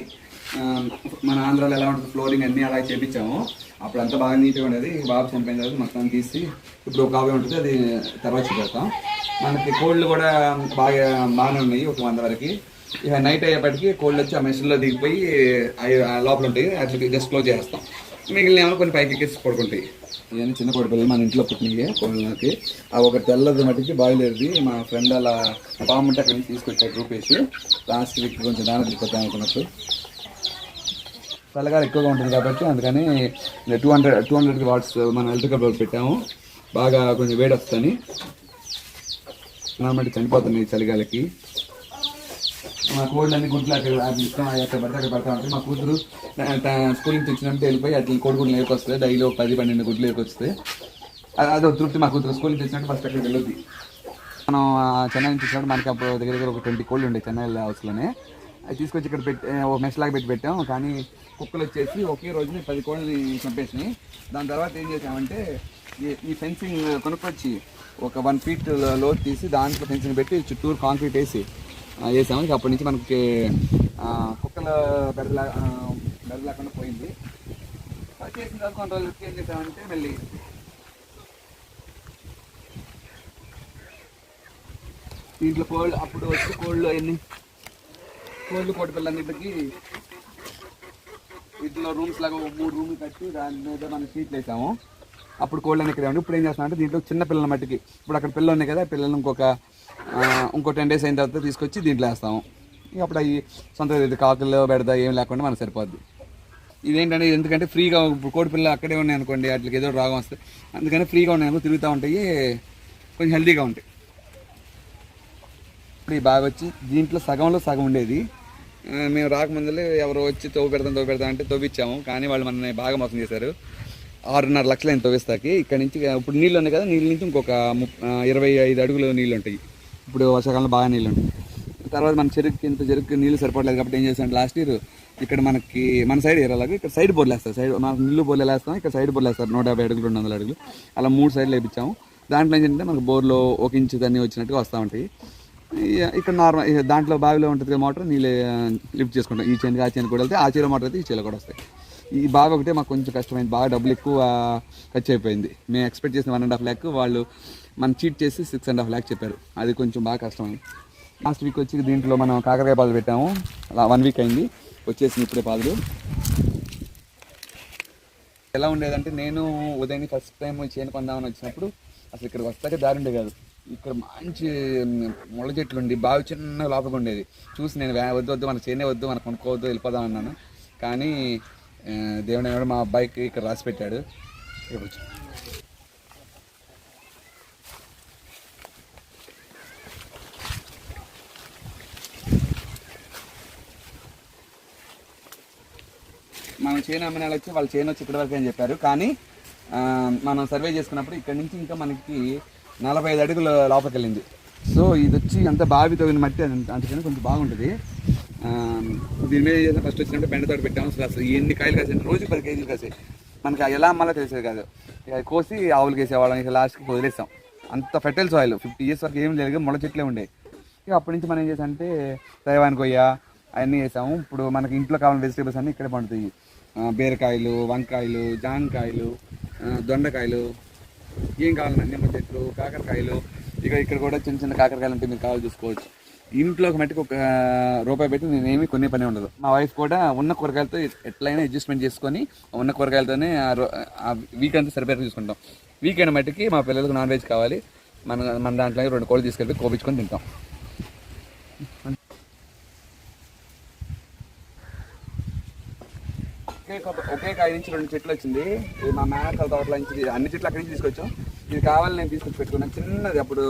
మన ఆంధ్రాలో ఎలా ఉంటుంది ఫ్లోరింగ్ అన్నీ అలా చేపించాము. అప్పుడు అంతా బాగా నీట్గా ఉండేది. బాబు చనిపోయిన తర్వాత మొత్తం తీసి ఇప్పుడు ఒక ఆవే ఉంటుంది, అది తర్వాత చూపెడతాం. మనకి కోళ్ళు కూడా బాగానే ఉన్నాయి, ఒక 100 వరకు. ఇక నైట్ అయ్యేపటికి కోళ్ళు వచ్చి ఆ మెషిన్లో దిగిపోయి లోపల ఉంటాయి, అట్లా జస్ట్ క్లోజ్ చేస్తాం. మిగిలిన ఏమో కొన్ని పైకి ఎక్కేసి పడుకుంటాయి. ఇవన్నీ చిన్న కోడిపిల్లలు మన ఇంట్లో పుట్టినవి కోళ్ళకి. ఆ ఒక తెల్లది మట్టికి బాయిలేది మా ఫ్రెండ్ అలా పాము ఉంటే అక్కడి నుంచి తీసుకొచ్చాడు రూపేసి. లాస్ట్ వీక్ కొంచెం దాని తీసుకొద్దాం అనుకున్నట్టు. చల్లగా ఎక్కువగా ఉంటుంది కాబట్టి అందుకని 200 వాట్స్ మన ఎలక్ట్రికల్ బల్బ్ పెట్టాము. బాగా కొంచెం వేడి వస్తుంది. నార్మల్గా చనిపోతున్నాయి చలిగాలకి. మా కోళ్ళు అన్ని గుడ్లు అక్కడ పడితే అక్కడ పడతా ఉంటాయి. మా కూతురు స్కూల్ నుంచి వచ్చినట్టు వెళ్ళిపోయి అట్లా కోడిగుడ్లు నేర్కొస్తుంది. డైలీ 10-12 గుడ్లు నేర్కొస్తుంది. అదొక తృప్తి. మా కూతురు స్కూల్ నుంచి వచ్చినట్టు ఫస్ట్ అక్కడికి వెళ్ళొద్ది. మనం చెన్నై నుంచి వచ్చినప్పుడు మనకి అప్పుడు దగ్గర ఒక 20 కోళ్ళు ఉండే చెన్నై హౌస్లోనే. అది తీసుకొచ్చి ఇక్కడ ఒక మెష్ లాగా పెట్టాం. కానీ కుక్కలు వచ్చేసి ఒకే రోజుని 10 కోళ్ళని చంపేసినాయి. దాని తర్వాత ఏం చేసామంటే ఈ ఫెన్సింగ్ కొనుక్కొచ్చి ఒక 1 feet లోతు తీసి దాంట్లో ఫెన్సింగ్ పెట్టి చుట్టూరు కాంక్రీట్ వేసాము. ఇక అప్పటి నుంచి మనకి కుక్కల బెడ లేకుండా పోయింది. చేసిన తర్వాత కొన్ని రోజులకి ఏం చేసామంటే మళ్ళీ దీంట్లో కోళ్ళు అప్పుడు వచ్చి కోళ్ళు కోడి పిల్లన్నిటికి వీటిలో రూమ్స్ లాగా 3 రూమ్లు కట్టి దాని మీద మనం షీట్లు వేసాము. అప్పుడు కోళ్ళని ఇక్కడ ఉండి ఇప్పుడు ఏం చేస్తామంటే దీంట్లో చిన్న పిల్లల మట్టికి ఇప్పుడు అక్కడ పిల్లలు ఉన్నాయి కదా, పిల్లలు ఇంకో 10 days అయిన తర్వాత తీసుకొచ్చి దీంట్లో వేస్తాము. ఇక అప్పుడు అవి సొంత కాకులు బెడద ఏం లేకుండా మనకు సరిపోద్ది. ఇదేంటంటే ఎందుకంటే ఫ్రీగా ఇప్పుడు కోడి పిల్లలు అక్కడే ఉన్నాయి అనుకోండి, వాటికి ఏదో రోగం వస్తుంది. అందుకని ఫ్రీగా ఉన్నాయి తిరుగుతూ ఉంటాయి, కొంచెం హెల్తీగా ఉంటాయి. ఇప్పుడు బాగా వచ్చి దీంట్లో సగంలో సగం ఉండేది. మేము రాకముందులే ఎవరో వచ్చి తవ్వు పెడతాం అంటే తవ్విచ్చాము. కానీ వాళ్ళు మనల్ని బాగా మోసం చేశారు. 6.5 లక్షలు అయిన తవ్విస్తాకి. ఇక్కడ నుంచి ఇప్పుడు నీళ్ళు ఉన్నాయి కదా, నీళ్ళ నుంచి ఇంకొక 25 అడుగులు నీళ్ళు ఉంటాయి. ఇప్పుడు వర్షాకాలంలో బాగా నీళ్ళు ఉంటాయి. తర్వాత మన చెరుకు నీళ్ళు సరిపడలేదు కాబట్టి ఏం చేస్తాం లాస్ట్ ఇయర్ ఇక్కడ మనకి మన సైడ్ ఏరియాలాగా ఇక్కడ సైడ్ బోర్లు వేస్తారు. మనకు నీళ్ళు బోర్లు వేస్తాం, ఇక్కడ సైడ్ బోర్లు వేస్తారు. 150 అడుగులు 200 అడుగులు అలా 3 సైడ్లు వేయించాము. దాంట్లో ఏంటంటే మనకు బోర్లో 1 ఇంచు తన్ని వచ్చినట్టుగా వస్తూ ఉంటాయి. ఇక్కడ నార్మల్ దాంట్లో బావిలో ఉంటుంది కదా మోటార్, నీళ్ళు లిఫ్ట్ చేసుకుంటాం. ఈ చేనుకి ఆ చేను కూడా వెళ్తే ఆ చీర మోటార్ అయితే ఈ చీర కూడా వస్తాయి. ఈ బావి ఒకటే మాకు కొంచెం కష్టమైంది, బాగా డబ్బులు ఎక్కువ ఖర్చు అయిపోయింది. మేము ఎక్స్పెక్ట్ చేసిన 1.5 lakh, వాళ్ళు మనం చీట్ చేసి 6.5 lakh చెప్పారు. అది కొంచెం బాగా కష్టమైంది. లాస్ట్ వీక్ వచ్చి దీంట్లో మనం కాకరకాయ పాలు పెట్టాము. అలా 1 week అయింది, వచ్చేసింది ఇప్పుడే పాలు. ఎలా ఉండేదంటే నేను ఉదయం ఫస్ట్ టైం చేను కొందామని వచ్చినప్పుడు అసలు ఇక్కడికి వస్తాకే దారి ఉండే కాదు. ఇక్కడ మంచి ముళ్ళ చెట్లు ఉండి బావి చిన్న లోపలికి ఉండేది. చూసి నేను వద్దు మన చేనే వద్దు, మనకు కొనుక్కోవద్దు, వెళ్ళిపోదాం అన్నాను. కానీ దేవుడు మా అబ్బాయికి ఇక్కడ రాసి పెట్టాడు. మనం చేను అమ్మిన వాళ్ళు వచ్చి వాళ్ళ చేను వచ్చి ఇక్కడ వరకు అని చెప్పారు. కానీ మనం సర్వే చేసుకున్నప్పుడు ఇక్కడ నుంచి ఇంకా మనకి 45 అడుగుల లోపలికి వెళ్ళింది. సో ఇది వచ్చి అంత బావి తవ్విన మట్టి అందుకని కొంచెం బాగుంటుంది. దీని మీద చేసిన ఫస్ట్ వచ్చినప్పుడు బెండతోటి పెట్టాము. అసలు ఎన్ని కాయలు కాసాయి, రోజు 10 కేజీలు కాసాయి. మనకి ఎలా అమ్మాలో తెలిసేది కాదు. ఇక కోసి ఆవులకి వేసేవాళ్ళం. ఇక లాస్ట్కి వదిలేస్తాం. అంత ఫెర్టైల్ సాయిల్ 50 years వరకు ఏం లేదు, ముళ్ళ చెట్లే ఉండేవి. ఇక అప్పటి నుంచి మనం ఏం చేసామంటే తైవాన్ కొయ్య, అవన్నీ వేసాము. ఇప్పుడు మనకి ఇంట్లో కావాలని వెజిటేబుల్స్ అన్నీ ఇక్కడే పండుతాయి. బీరకాయలు, వంకాయలు, జాంకాయలు, దొండకాయలు, ఏం కావాలన్నా నిమ్మ చెట్లు, కాకరకాయలు. ఇక్కడ కూడా చిన్న చిన్న కాకరకాయలు అంటే మీరు కావాలి చూసుకోవచ్చు. ఇంట్లోకి మట్టుకు ₹1 పెట్టి నేనేమి కొనే పని ఉండదు. మా వైఫ్ కూడా ఉన్న కూరగాయలతో ఎట్లయినా అడ్జస్ట్మెంట్ చేసుకొని ఉన్న కూరగాయలతోనే ఆ వీక్ అంతా సరిపోయేలా చూసుకుంటాం. వీకెండ్ మట్టుకి మా పిల్లలకు నాన్ వెజ్ కావాలి, మన దాంట్లో 2 కోళ్ళు తీసుకెళ్ళి కోపించుకొని తింటాం. ఒకే కాయ నుంచి 2 చెట్లు వచ్చింది. ఇది మా మేనకాల తోటలో నుంచి అన్ని చెట్లు అక్కడి నుంచి తీసుకొచ్చాం. ఇది కావాలని నేను తీసుకొచ్చి పెట్టుకున్నాను. చిన్నది అప్పుడు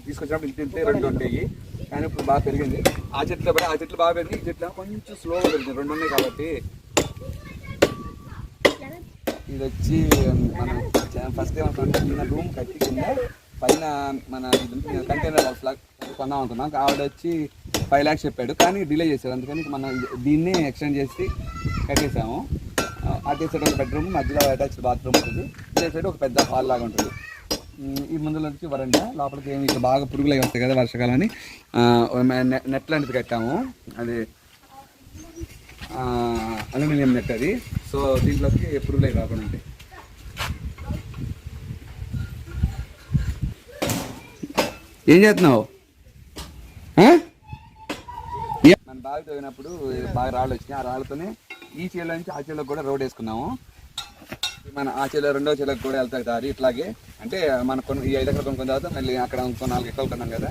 తీసుకొచ్చినప్పుడు ఇంత 2 ఉంటాయి, కానీ ఇప్పుడు బాగా పెరిగింది. ఆ చెట్లు బాగా పెరిగింది, ఈ చెట్లు కొంచెం స్లోగా పెరిగింది. 2 ఉన్నాయి కాబట్టి. ఇది వచ్చి మనం ఫస్ట్ ఏమనుకున్నాం, రూమ్ కట్టి కింద పైన మన కంటైనర్ హౌస్ లాగా కొందాం అనుకున్నాం. ఆవిడ వచ్చి 5 lakhs చెప్పాడు, కానీ డిలే చేశారు. అందుకని మనం దీన్ని ఎక్స్టెండ్ చేసి కట్టేసాము. అదే సైడ్ ఒక బెడ్రూమ్, మధ్యలో అటాచ్డ్ బాత్రూమ్ ఉంటుంది. ఇదే సైడ్ ఒక పెద్ద హాల్ లాగా ఉంటుంది. ఈ ముందులో వచ్చి వరండా. లోపలికి ఏమి ఇక్కడ బాగా పురుగులు అవి వస్తాయి కదా వర్షాకాలని నెట్ లాంటిది కట్టాము. అది అల్యూమినియం నెట్ అది. సో దీంట్లోకి పురుగులు అవి రాకుండా ఉంటాయి. ఏం చేస్తున్నావు? మన బావి తవ్వినప్పుడు బాగా రాళ్ళు వచ్చినాయి. ఆ రాళ్ళతోనే ఈ చేలో నుంచి ఆ చేలోకి కూడా రోడ్ వేసుకున్నాము. మన ఆ చేలో 2వ చేలోకి కూడా వెళ్తాయి దారి. ఇట్లాగే అంటే మన ఈ 5 ఎకరాలు కొనుక్కున్న తర్వాత మళ్ళీ అక్కడ 4 ఎకరాలు కొన్నాం కదా,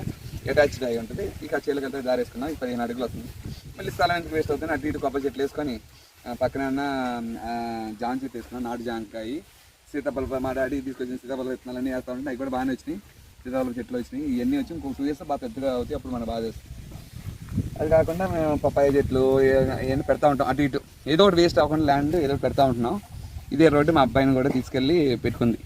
అటాచ్డ్ అయి ఉంటుంది. ఇక ఆ చేలోకి వెళ్తే దారి వేసుకున్నాం. 15 అడుగులు వస్తుంది. మళ్ళీ స్థలం ఎందుకు వేస్ట్ అవుతుంది, అటు ఇటు కొబ్బరి చెట్లు వేసుకొని పక్కన జామ చెట్టు వేసుకున్నాం. నాటు జామకాయ, సీతాఫల, మా డాడీ తీసుకొచ్చిన సీతాఫల విత్తనాలన్నీ వేస్తూ ఉంటాయి. అవి కూడా బాగానే వచ్చినాయి. సీతాఫల చెట్లు వచ్చినాయి. ఇవన్నీ వచ్చి ఇంకొక 2 years బాగా పెద్దగా అవుతాయి. అప్పుడు మనం బాగా చేస్తాం. అది కాకుండా మేము పప్పాయ చెట్లు ఇవన్నీ పెడతా ఉంటాం. అటు ఇటు ఏదో ఒకటి వేస్ట్ అవ్వకుండా ల్యాండ్ ఏదో ఒకటి పెడతా ఉంటున్నాం. ఇదే రోడ్డు మా అబ్బాయిని కూడా తీసుకెళ్ళి పెట్టుకుంది.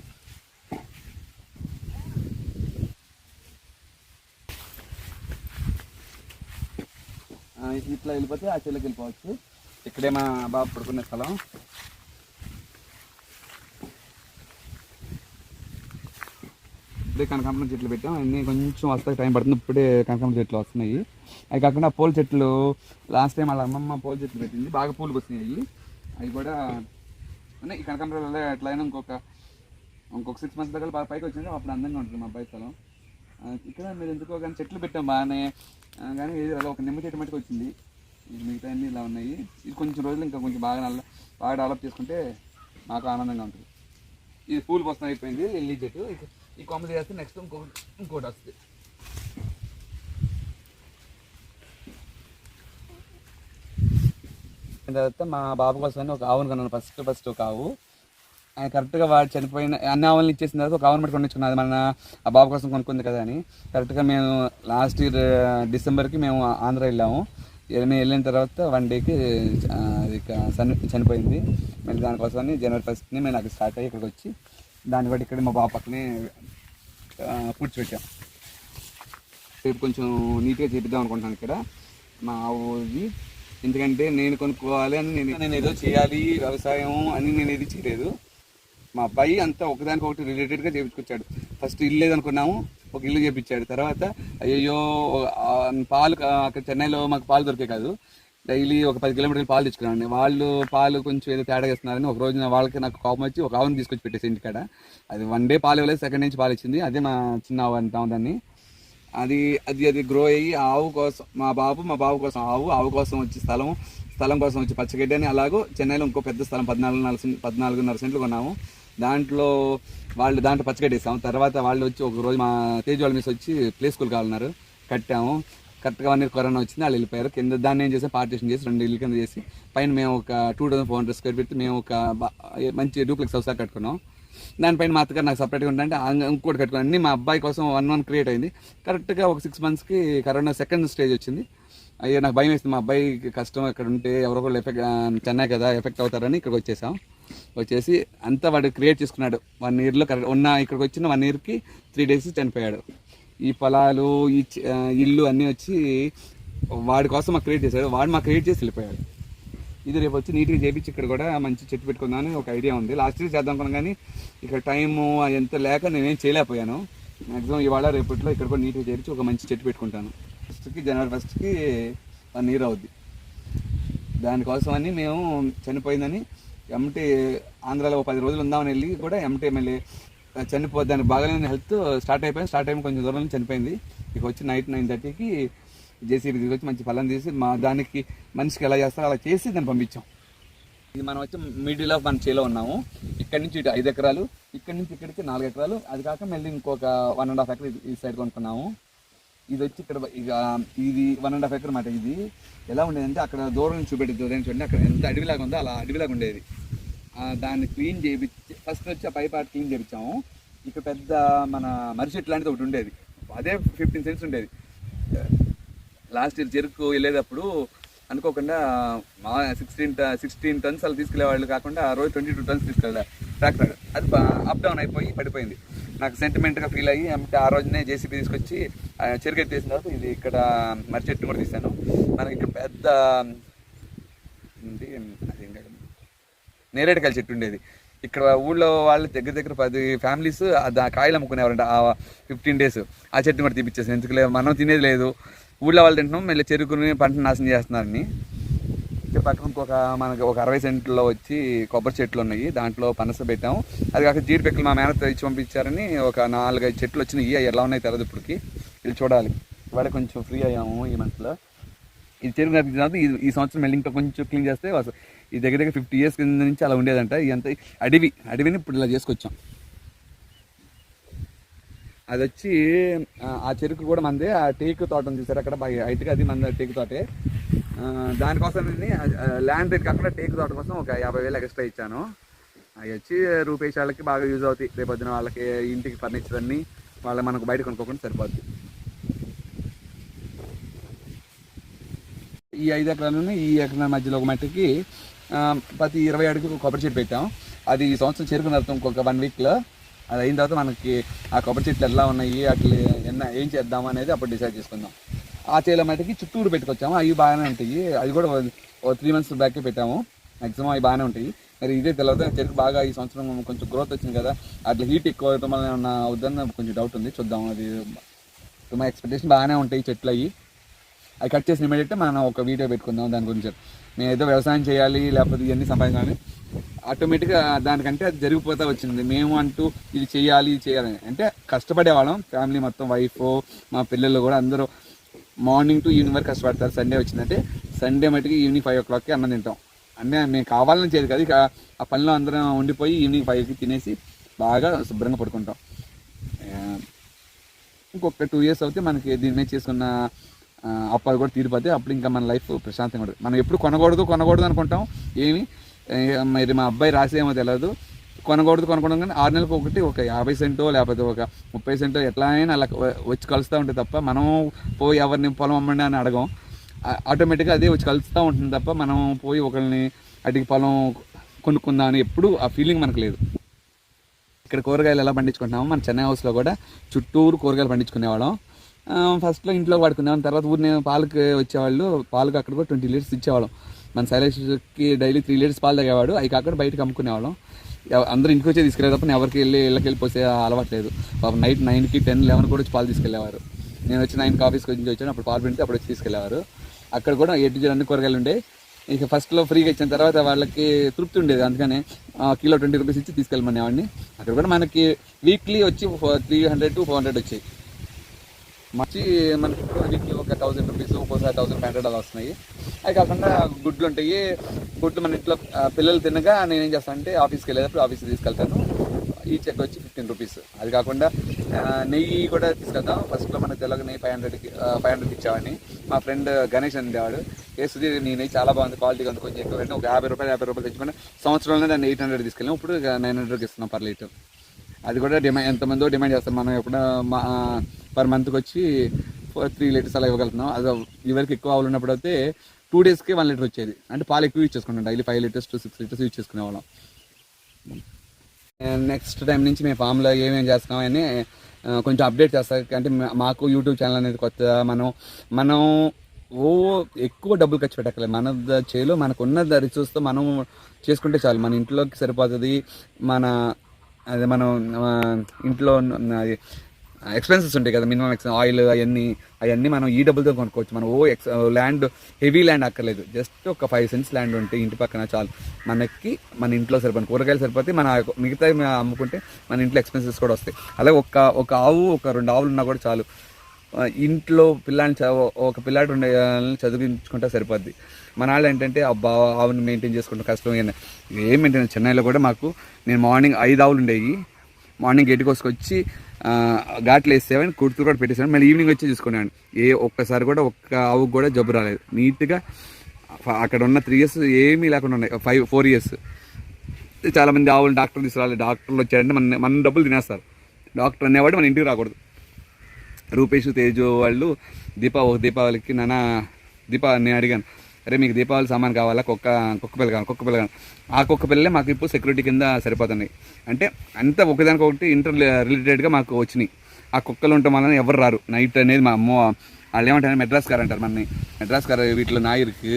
ఇట్లా వెళ్ళిపోతే ఆ చెల్లికి వెళ్ళిపోవచ్చు. ఇక్కడే మా బాబు పడుకునే స్థలం. ఇప్పుడే కనకాంబరం చెట్లు పెట్టాం. అన్నీ కొంచెం వస్తాయి, టైం పడుతుంది. ఇప్పుడే కనకాంబరం చెట్లు వస్తున్నాయి. అవి కాకుండా పూల చెట్లు లాస్ట్ టైం వాళ్ళ అమ్మమ్మ పూల చెట్లు పెట్టింది, బాగా పూలు వస్తున్నాయి. అవి కూడా ఉన్నాయి. ఈ కనకాంబరాలు ఎట్లయినా ఇంకొక 6 months దగ్గర బాగా పైకి వచ్చింది. అప్పుడు అందంగా ఉంటుంది మా అబ్బాయి స్థలం. ఇక్కడ మీరు ఎందుకో కానీ చెట్లు పెట్టాం బాగానే, కానీ ఏదో ఒక నిమ్మ చెట్టు మట్టుకు వచ్చింది. మిగతా అన్నీ ఇలా ఉన్నాయి. ఇది కొంచెం రోజులు ఇంకా కొంచెం బాగా డెవలప్ చేసుకుంటే మాకు ఆనందంగా ఉంటుంది. ఇది పూలు పోస్తాం అయిపోయింది. లిల్లీ చెట్టు ఈ కొమ్మలు చేస్తే నెక్స్ట్ ఇంకోటి వస్తుంది. తర్వాత మా బాబు కోసం ఒక ఆవును కొన్నాను. ఫస్ట్ ఒక ఆవు. ఆయన కరెక్ట్గా వాడు చనిపోయిన అన్ని ఆవులను ఇచ్చేసిన తర్వాత ఒక ఆవును బట్టి కొనుక్కున్నాను. అది మన ఆ బాబు కోసం కొనుక్కుంది కదా అని. కరెక్ట్గా మేము లాస్ట్ ఇయర్ డిసెంబర్కి మేము ఆంధ్ర వెళ్ళాము. మేము వెళ్ళిన తర్వాత 1 dayకి అది చనిపోయింది. మళ్ళీ దానికోసమని January 1st మేము అక్కడ స్టార్ట్ అయ్యి ఇక్కడికి వచ్చి దాన్ని బట్టి ఇక్కడ మా బాబు పక్కనే పూడ్చిపెట్టాం. రేపు కొంచెం నీట్గా చేపిద్దాం అనుకుంటున్నాను ఇక్కడ మా ఆవుది. ఎందుకంటే నేను కొనుక్కోవాలి అని నేను ఏదో చేయాలి వ్యవసాయం అని నేను ఏది చేయలేదు. మా అబ్బాయి అంతా ఒకదానికొకటి రిలేటెడ్గా చేయించుకొచ్చాడు. ఫస్ట్ ఇల్లు లేదనుకున్నాము, ఒక ఇల్లు చేయించాడు. తర్వాత అయ్యో పాలు అక్కడ చెన్నైలో మాకు పాలు దొరికే కాదు, డైలీ ఒక 10 kilometers పాలు తెచ్చుకున్నాను. వాళ్ళు పాలు కొంచెం ఏదో తేడా చేస్తున్నారని ఒక రోజు వాళ్ళకి నాకు కోపం వచ్చి ఒక ఆవును తీసుకొచ్చి పెట్టేసి ఇంటికాడ. అది 1 day పాలు ఇవ్వలేదు, సెకండ్ నుంచి పాలు ఇచ్చింది. అదే మా చిన్న ఆవు అంటాం దాన్ని. అది గ్రో అయ్యి ఆవు కోసం మా బాబు కోసం ఆవు కోసం వచ్చి స్థలం కోసం వచ్చి పచ్చగడ్డి అని. అలాగూ చెన్నైలో ఇంకో పెద్ద స్థలం 14.5 సెంట్లు కొన్నాము. దాంట్లో పచ్చగడ్డి వేసాము. తర్వాత వాళ్ళు వచ్చి ఒక రోజు మా తేజ్ వాళ్ళ మిస్ వచ్చి ప్లే స్కూల్ కావాలన్నారు, కట్టాము. కరెక్ట్గా 1 year కరోనా వచ్చింది, వాళ్ళు వెళ్ళిపోయారు. కింద దాన్ని ఏం చేసాం, పార్టీషన్ చేసి 2 ఇల్లు కింద చేసి పైన మేము ఒక 2400 square feet మేము ఒక మంచి డూప్లెక్స్ హౌస్ కట్టుకున్నాం. దానిపైన మా అత్తగారు నాకు సపరేట్గా ఉంటే ఇంకోటి కట్టుకున్నాను. అన్నీ మా అబ్బాయి కోసం 1 క్రియేట్ అయింది. కరెక్ట్గా ఒక 6 monthsకి కరోనా సెకండ్ స్టేజ్ వచ్చింది. అయ్యో నాకు భయం వేస్తుంది, మా అబ్బాయికి కష్టం ఇక్కడ ఉంటే ఎవరో ఒకళ్ళు చెన్నై కదా ఎఫెక్ట్ అవుతారని ఇక్కడికి వచ్చేసి అంతా వాడు క్రియేట్ చేసుకున్నాడు. 1 yearలో ఇక్కడికి వచ్చిన 1 yearకి 3 days చనిపోయాడు. ఈ పొలాలు ఈ ఇల్లు అన్నీ వచ్చి వాడి కోసం మాకు క్రియేట్ చేశాడు. వాడు మాకు క్రియేట్ చేసి వెళ్ళిపోయాడు. ఇది రేపు వచ్చి నీట్గా చేపించి ఇక్కడ కూడా మంచి చెట్టు పెట్టుకుందామని ఒక ఐడియా ఉంది. లాస్ట్ ఇయర్ చేద్దాం అనుకున్నాను, కానీ ఇక్కడ టైము ఎంత లేక నేనేం చేయలేకపోయాను. మ్యాక్సిమం ఇవాళ రేపట్లో ఇక్కడ కూడా నీట్గా చేపించి ఒక మంచి చెట్టు పెట్టుకుంటాను. January 1st 1 year అవుద్ది. దానికోసమని మేము చనిపోయిందని ఎమ్మటి ఆంధ్రాలో 10 రోజులు ఉందామని వెళ్ళి కూడా ఎమ్మటి మళ్ళీ చనిపోతే దానికి బాగాలేని హెల్త్ స్టార్ట్ అయిపోయి కొంచెం దూరం చనిపోయింది. ఇక వచ్చి నైట్ 9:30కి జేసీబీ తీసుకొచ్చి మంచి ఫలం తీసి దానికి మనిషికి ఎలా చేస్తారో అలా చేసి దాన్ని పంపించాం. ఇది మనం వచ్చి మిడిల్ ఆఫ్ మన చేలో ఉన్నాము. ఇక్కడి నుంచి ఇటు 5 ఎకరాలు, ఇక్కడి నుంచి ఇక్కడికి 4 ఎకరాలు, అది కాక మళ్ళీ ఇంకొక 1.5 ఎకర్ ఈ సైడ్ కొనుక్కున్నాము. ఇది వచ్చి ఇక్కడ ఇక ఇది 1.5 ఎకర్ మాట. ఇది ఎలా ఉండేదంటే అక్కడ దూరం నుంచి చూపెట్టి చూడండి, అక్కడ ఎంత అడవిలాగా ఉందో అలా అడవిలాగా ఉండేది. దాన్ని క్లీన్ చేయించి ఫస్ట్ వచ్చి ఆ పై పార్ట్ క్లీన్ చేయించాము. ఇక్కడ పెద్ద మన మర్రి చెట్టు లాంటిది ఒకటి ఉండేది, అదే 15 సెంట్స్ ఉండేది. లాస్ట్ ఇయర్ చెరుకు వెళ్ళేటప్పుడు అనుకోకుండా 16 టన్స్ అలా తీసుకెళ్లే వాళ్ళు కాకుండా ఆ రోజు 22 టన్స్ తీసుకెళ్ళారు ట్రాక్టర్. అది అప్ డౌన్ అయిపోయి పడిపోయింది. నాకు సెంటిమెంట్గా ఫీల్ అయ్యి అంటే ఆ రోజునే జేసీబీ తీసుకొచ్చి చెరుకు ఎత్తేసిన తర్వాత ఇది ఇక్కడ మర్రి చెట్టు కూడా తీసాను. మనకి ఇక్కడ పెద్ద నేరేడుకాయల చెట్టు ఉండేది. ఇక్కడ ఊళ్ళో వాళ్ళు దగ్గర 10 ఫ్యామిలీస్ కాయలు అమ్ముకునేవారంట. ఆ 15 days ఆ చెట్టు కూడా తీపిచ్చేసాను. ఎందుకు లేదు, మనం తినేది లేదు, ఊళ్ళో వాళ్ళు తింటున్నాం, మళ్ళీ చెరుకుని పంటను నాశనం చేస్తున్నారని. ఇక్కడ పక్కన మనకి ఒక 60 సెంట్లో వచ్చి కొబ్బరి చెట్లు ఉన్నాయి, దాంట్లో పనస పెట్టాము. అది కాక జీడిపెక్కలు మా మేనతో ఇచ్చి పంపించారని ఒక 4-5 చెట్లు వచ్చినాయి. ఎలా ఉన్నాయి తెలియదు ఇప్పటికి, ఇది చూడాలి. ఇవాళ కొంచెం ఫ్రీ అయ్యాము ఈ మంత్లో. ఇది చెరుకు నరికిన తర్వాత ఈ సంవత్సరం మళ్ళీ ఇంకా కొంచెం క్లీన్ చేస్తే ఈ దగ్గర 50 years కింద నుంచి అలా ఉండేదంట. ఇదంతా అడవిని ఇప్పుడు ఇలా చేసుకొచ్చాం. అది వచ్చి ఆ చెరుకు కూడా మంది. ఆ టేకు తోటను చూసారు అక్కడ బాగా హైట్గా, అది మన టేకు తోటే. దానికోసం ల్యాండ్ రేట్ కాకుండా టేకు తోట కోసం ఒక 50,000 ఎక్స్ట్రా ఇచ్చాను. అవి వచ్చి రూపేష్ వాళ్ళకి బాగా యూజ్ అవుతాయి. రేపొద్దున వాళ్ళకి ఇంటికి ఫర్నిచర్ అన్నీ మనకు బయట కొనుక్కోకుండా సరిపోద్ది. ఈ 5 ఎకరాలను ఈ ఎకరాల మధ్యలో ఒక మట్టికి ప్రతి 20 అడుగులకు కొబ్బరి చెట్టు పెట్టాం. అది ఈ సంవత్సరం చెరుకు నడుతాం ఇంకొక 1 weekలో. అది అయిన తర్వాత మనకి ఆ కొబ్బరి చెట్లు ఎలా ఉన్నాయి, అట్లా ఏం చేద్దాం అనేది అప్పుడు డిసైడ్ చేసుకుందాం. ఆ చేల మట్టికి చుట్టూరు పెట్టుకొచ్చాము. అవి బాగానే ఉంటాయి. అది కూడా 3 months బ్యాకే పెట్టాము. మ్యాక్సిమం అవి బాగానే ఉంటాయి. మరి ఇదే తెలియదు, చెరుకు బాగా ఈ సంవత్సరం కొంచెం గ్రోత్ వచ్చింది కదా, అట్లా హీట్ ఎక్కువ అవడం వల్ల ఏమన్నా అవుతుందని కొంచెం డౌట్ ఉంది. చూద్దాం. అది మా ఎక్స్పెక్టేషన్ బాగానే ఉంటాయి చెట్లు. అవి కట్ చేసిన ఇమీడియట్ మనం ఒక వీడియో పెట్టుకుందాం దాని గురించి. మేము ఏదో వ్యవసాయం చేయాలి లేకపోతే ఇవన్నీ సంపాదించాలి, ఆటోమేటిక్గా దానికంటే అది జరిగిపోతూ వచ్చింది. మేము అంటూ ఇది చేయాలి అంటే కష్టపడేవాళ్ళం. ఫ్యామిలీ మొత్తం, వైఫ్, మా పిల్లలు కూడా అందరూ మార్నింగ్ టు ఈవినింగ్ వరకు కష్టపడతారు. సండే వచ్చిందంటే సండే మటుకి ఈవినింగ్ 5 o'clockకి అన్నం తింటాం. అంటే మేము కావాలని చేయదు కదా, ఇక ఆ పనిలో అందరం ఉండిపోయి ఈవినింగ్ 5కి తినేసి బాగా శుభ్రంగా పడుకుంటాం. ఇంకొక 2 years అవుతే మనకి దీని మీద చేసుకున్న అప్పాలు కూడా తీరిపోతే అప్పుడు ఇంకా మన లైఫ్ ప్రశాంతంగా ఉంటుంది. మనం ఎప్పుడు కొనకూడదు అనుకుంటాం. మరి మా అబ్బాయి రాసేమో తెలియదు, కొనకూడదు కానీ 6 నెలలకు ఒకటి ఒక 50 సెంటో లేకపోతే ఒక 30 సెంటో ఎట్లా అయినా అలా వచ్చి కలుస్తూ ఉంటుంది తప్ప మనం పోయి ఎవరిని పొలం అమ్మండి అని అడగం. ఆటోమేటిక్గా అదే వచ్చి కలుస్తూ ఉంటుంది తప్ప మనం పోయి ఒకరిని అడిగి పొలం కొనుక్కుందాం అని ఎప్పుడు ఆ ఫీలింగ్ మనకు లేదు. ఇక్కడ కూరగాయలు ఎలా పండించుకుంటున్నామో మన చెన్నై హౌస్లో కూడా చుట్టూరు కూరగాయలు పండించుకునేవాళ్ళం. ఫస్ట్లో ఇంట్లో వాడుకునేవాళ్ళం. తర్వాత ఊరిని పాలకు వచ్చేవాళ్ళు, పాలకు అక్కడ కూడా 20 liters ఇచ్చేవాళ్ళం. మన శైలేష్కి డైలీ 3 liters పాలు తాగేవాడు. అవి కాకుండా బయటకు అమ్ముకునేవాళ్ళం. అందరూ ఇంటికి వచ్చే తీసుకెళ్ళే తప్ప ఎవరికి ఇళ్ళకి వెళ్ళిపోతే అలవాట్లేదు. పాపం నైట్ 9కి 10, 11 కూడా వచ్చి పాలు తీసుకెళ్ళేవారు. నేను వచ్చి 9కి ఆఫీస్కి వచ్చాను, అప్పుడు పాలు పెడితే అప్పుడు వచ్చి తీసుకెళ్ళేవారు. అక్కడ కూడా 8 అన్ని కూరగాయలు ఉండే. ఇక ఫస్ట్లో ఫ్రీగా ఇచ్చిన తర్వాత వాళ్ళకి తృప్తి ఉండేది, అందుకని కిలో 20 rupees ఇచ్చి తీసుకెళ్ళమనేవాడిని. అక్కడ కూడా మనకి వీక్లీ వచ్చి 300 to 400 వచ్చాయి. మంచి మనకి వీక్లీ ఒక 1000 rupees, ఒక్కోసారి 1500 అలా వస్తున్నాయి. అవి కాకుండా గుడ్లు ఉంటాయి. గుడ్లు మన ఇంట్లో పిల్లలు తినగా నేనేం చేస్తాను అంటే ఆఫీస్కి వెళ్ళేటప్పుడు ఆఫీస్కి తీసుకెళ్తాను. ఈ చెక్ వచ్చి 15 rupees. అది కాకుండా నెయ్యి కూడా తీసుకెళ్తాం. ఫస్ట్లో మన తెల్లగా నెయ్యి 500 ఇచ్చేవాడిని. మా ఫ్రెండ్ గణేష్ ఉండేవాడు, సుధీర్ నీ నెయ్యి చాలా బాగుంది, క్వాలిటీగా ఉంది, కొంచెం ఎక్కువ ఒక 50 రూపాయలు తెచ్చుకొని సంవత్సరంలో దాన్ని 800 తీసుకెళ్ళాం. ఇప్పుడు 900కి ఇస్తున్నాం per liter. అది కూడా ఎంతమందో డిమాండ్ చేస్తారు. మనం ఎప్పుడు పర్ మంత్కి వచ్చి 3 liters అలా ఇవ్వగలుగుతున్నాం. అది ఇవరికి ఎక్కువ ఆవులు ఉన్నప్పుడు అయితే 2 daysకి 1 liter వచ్చేది. అంటే పాలు ఎక్కువ యూజ్ చేసుకుంటాం. Daily 5 liters to 6 liters use చేసుకునేవాళ్ళం. నెక్స్ట్ టైం నుంచి మేము ఫామ్లో ఏమేమి చేస్తున్నామని కొంచెం అప్డేట్ చేస్తాం. అంటే మాకు యూట్యూబ్ ఛానల్ అనేది కొత్త. మనం ఎక్కువ డబ్బులు ఖర్చు పెట్టక్కలేదు. మన చేలో మనకున్న రిసోర్స్తో మనం చేసుకుంటే చాలు. మన ఇంట్లోకి సరిపోతుంది. మనం ఇంట్లో ఎక్స్పెన్సెస్ ఉంటాయి కదా, మినిమం ఆయిల్ అవన్నీ మనం ఈ డబ్బులతో కొనుక్కోవచ్చు. మనం ల్యాండ్ హెవీ ల్యాండ్ అక్కర్లేదు, జస్ట్ ఒక 5 సెంట్స్ ల్యాండ్ ఉంటే ఇంటి పక్కన చాలు, మనకి మన ఇంట్లో సరిపోయి కూరగాయలు సరిపోతే మన మిగతా అమ్ముకుంటే మన ఇంట్లో ఎక్స్పెన్సెస్ కూడా వస్తాయి. అలాగే ఒక ఆవు, ఒక 2 ఆవులు ఉన్నా కూడా చాలు, ఇంట్లో ఒక పిల్లాడు ఉండే చదివించుకుంటే సరిపోద్ది. మన వాళ్ళు ఏంటంటే అబ్బా ఆవుని మెయింటైన్ చేసుకుంటాం కష్టం, ఏం మెయింటైన్. చెన్నైలో కూడా నేను మార్నింగ్ 5 ఆవులు ఉండేవి, మార్నింగ్ 8కి వచ్చి ఘాట్లు వేసేవాడిని, కుర్తూ కూడా పెట్టేసాను, మళ్ళీ ఈవినింగ్ వచ్చి చూసుకునేవాడిని. ఒక్కసారి కూడా ఒక్క ఆవుకు కూడా జబ్బు రాలేదు. నీట్గా అక్కడ ఉన్న 3 years ఏమీ లేకుండా ఉన్నాయి. 4 years చాలామంది ఆవులు డాక్టర్ తీసుకురాలి, డాక్టర్లు వచ్చారంటే మన డబ్బులు తినేస్తారు. డాక్టర్ అనేవాడు మన ఇంటికి రాకూడదు. రూపేష్, తేజు వాళ్ళు దీపావళికి నేను అడిగాను, అరే మీకు దీపావళి సామాన్ కావాలా, కుక్క పిల్ల కావాలి. ఆ కుక్క పిల్లలే మాకు ఇప్పుడు సెక్యూరిటీ కింద సరిపోతున్నాయి. అంటే అంతా ఒకదానికొకటి ఇంటర్ రిలేటెడ్గా మాకు వచ్చినాయి. ఆ కుక్కలు ఉండటం వలన ఎవరు రారు. నైట్ అనేది మా అమ్మ వాళ్ళు ఏమంటారు, మెడ్రాస్ కార్ అంటారు మనని, మెడ్రాస్ కార్ వీటిలో నాయిరికి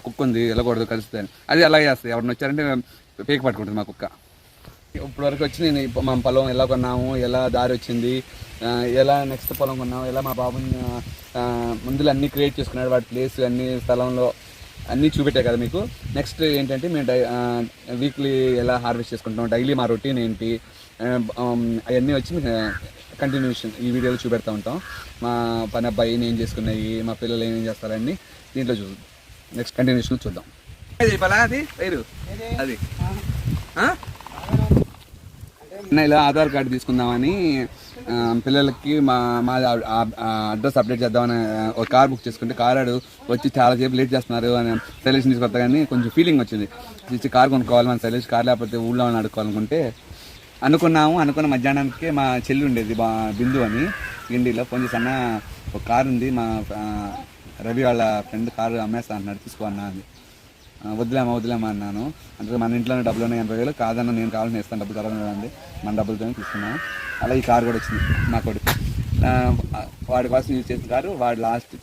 కుక్క ఉంది వెళ్ళకూడదు కలుస్తుంది, అది అలా చేస్తుంది. ఎవరిని వచ్చారంటే పేక పట్టుకుంటుంది మా కుక్క. ఇప్పుడు వరకు వచ్చి నేను మా పొలం ఎలా కొన్నాము, ఎలా దారి వచ్చింది, ఎలా నెక్స్ట్ పొలం కొన్నాము, ఎలా మా బాబుని ముందులో అన్నీ క్రియేట్ చేసుకున్నాడు, వాటి ప్లేస్ అన్ని స్థలంలో అన్నీ చూపెట్టాయి కదా మీకు. నెక్స్ట్ ఏంటంటే మేము వీక్లీ ఎలా హార్వెస్ట్ చేసుకుంటాం, డైలీ మా రొటీన్ ఏంటి, అవన్నీ వచ్చి మీకు కంటిన్యూషన్ ఈ వీడియోలో చూపెడతా ఉంటాం. మా పని అబ్బాయి ఏం చేసుకున్నాయి, మా పిల్లలు ఏమేం చేస్తారని దీంట్లో చూద్దాం. నెక్స్ట్ కంటిన్యూషన్ చూద్దాం. అది వేరు అది ఇలా ఆధార్ కార్డు తీసుకుందామని పిల్లలకి మా అడ్రస్ అప్డేట్ చేద్దామని ఒక కార్ బుక్ చేసుకుంటే, కార్ వచ్చి చాలా సేపు లేట్ చేస్తున్నారు అని శైలేష్ తీసుకొస్తా, కానీ కొంచెం ఫీలింగ్ వచ్చింది, కార్ కొనుక్కోవాలి మన శైలేష్, కార్ లేకపోతే ఊళ్ళో అడుక్కోవాలనుకుంటే అనుకున్న మధ్యాహ్నానికి మా చెల్లి ఉండేది బిందు అని గిండిలో ఫోన్ చేసి, అన్న ఒక కారు ఉంది, మా రవి వాళ్ళ ఫ్రెండ్ కారు అమ్మేస్తా అంటున్నాడు, తీసుకో అన్నా అని. వదిలేమా అన్నాను. అంటే మన ఇంట్లోనే డబ్బులు ఉన్నాయి 80,000, కాదన్న నేను కావాలని ఇస్తాను, డబ్బులు తర్వాత కదండి, మన డబ్బులతోనే తీసుకున్నాను. అలా ఈ కారు కూడా వచ్చింది నా కొడుకు, వాడి కోసం యూజ్ చేసిన కారు, వాడి లాస్ట్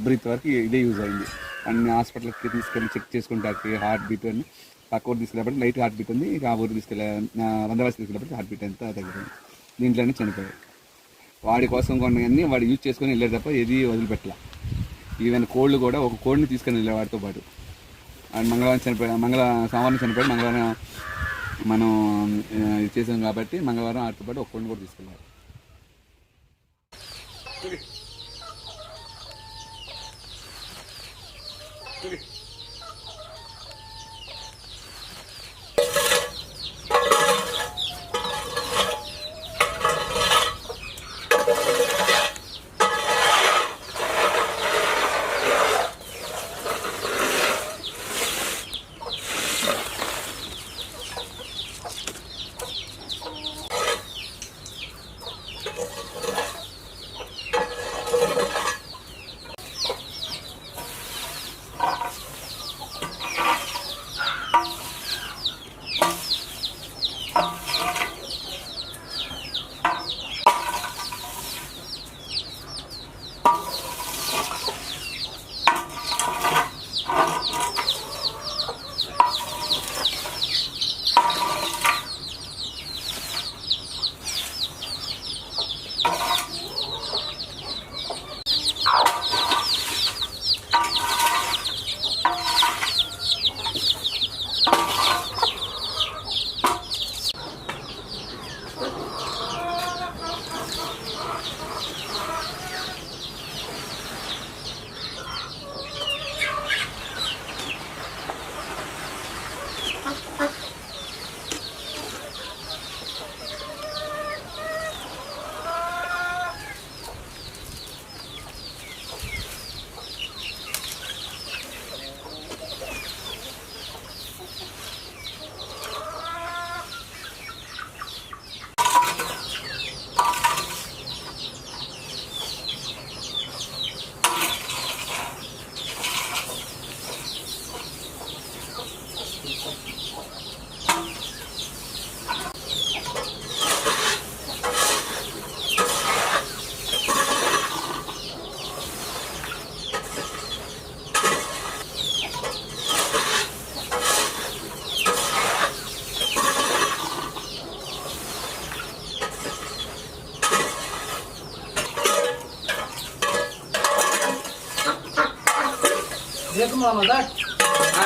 బ్రీత్ వరకు ఇదే యూజ్ అయింది. అన్ని హాస్పిటల్కి తీసుకెళ్ళి చెక్ చేసుకుంటానికి హార్ట్ బీట్ అని, పక్క ఊరు తీసుకెళ్ళేప్పటికి లైట్ హార్ట్ బీట్ ఉంది, ఇక ఆ ఊరు వందవాసి తీసుకెళ్ళేప్పటికి హార్ట్ బీట్ అంతా తగ్గింది. దీంట్లోనే చనిపోయాడు. వాడి కోసం కొన్నవన్నీ వాడు యూజ్ చేసుకొని వెళ్ళాడు తప్ప ఏది వదిలిపెట్టలే. ఈవెన్ కోళ్ళు కూడా ఒక కోడిని తీసుకొని వెళ్ళే వాడితో పాటు. మంగళవారం సోమవారం చనిపోయాడు, మంగళవారం మనం చేసాం కాబట్టి మంగళవారం ఆడితో పాటు ఒక కోడిని కూడా తీసుకెళ్ళారు.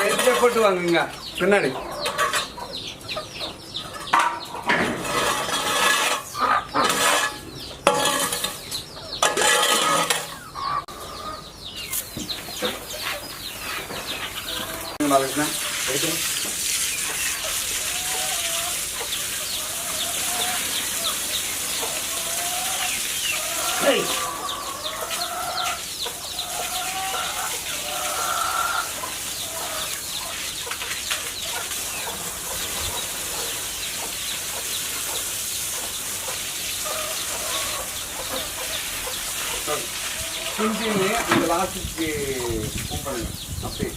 எடுத்து போட்டு வாங்குங்க பின்னாடி. சிந்தின்னு இந்த லாஸ்ட்டுக்கு கூப்பிடுங்க அப்படியே.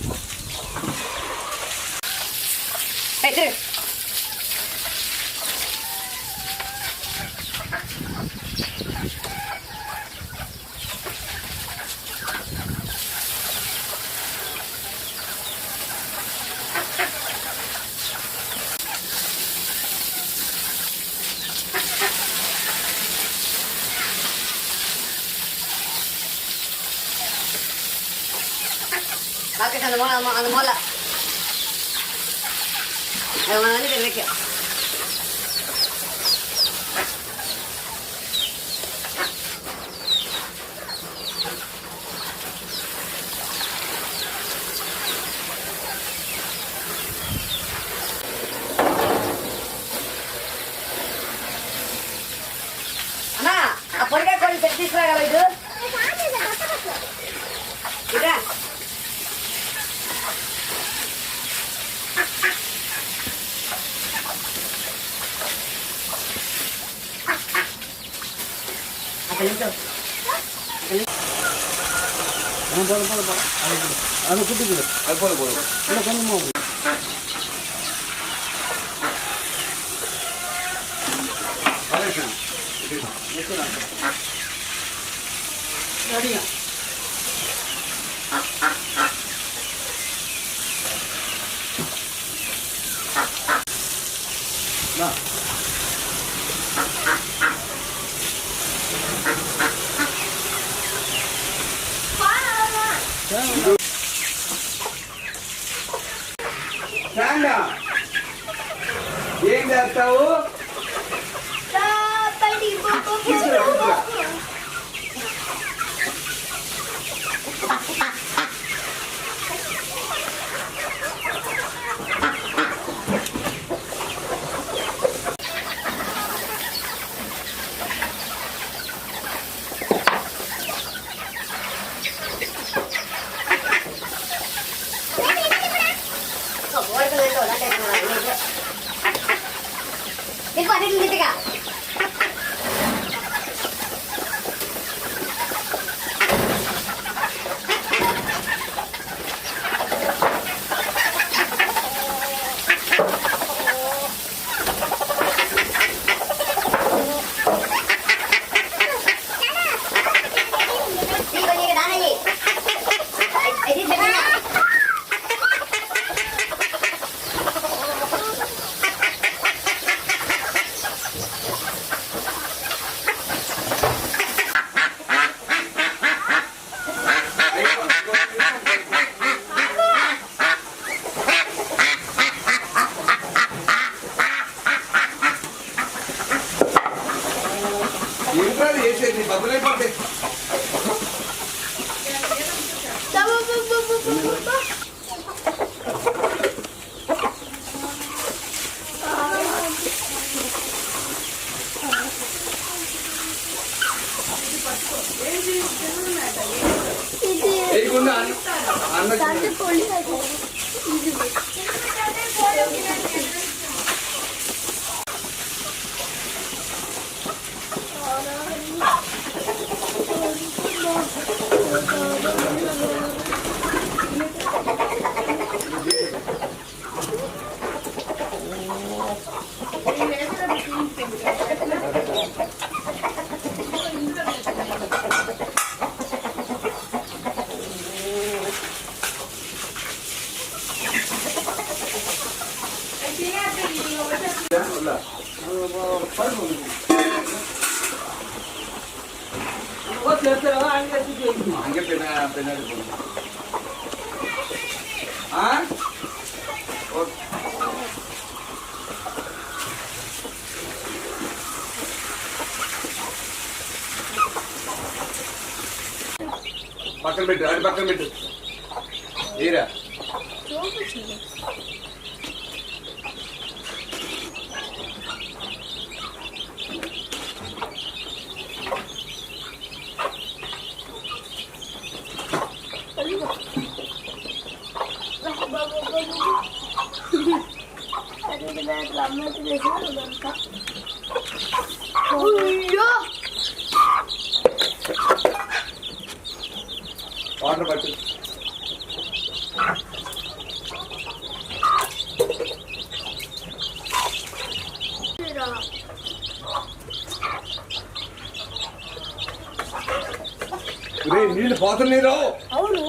அந்த மோல வந்து வைக்க అన్నా ఆ పొడికాయ కొన్ని పెట్టి తీసుకురాగల ఇది ఇదా அது குட்டிக்குது அது போல போதும் இல்லை கொஞ்சமாக ఏం చేస్తావు? పక్కన పెట్టు, అది పక్కన పెట్టు. ఏరా వాటర్ పట్టు. నీళ్ళు పోతలేరు. అవును.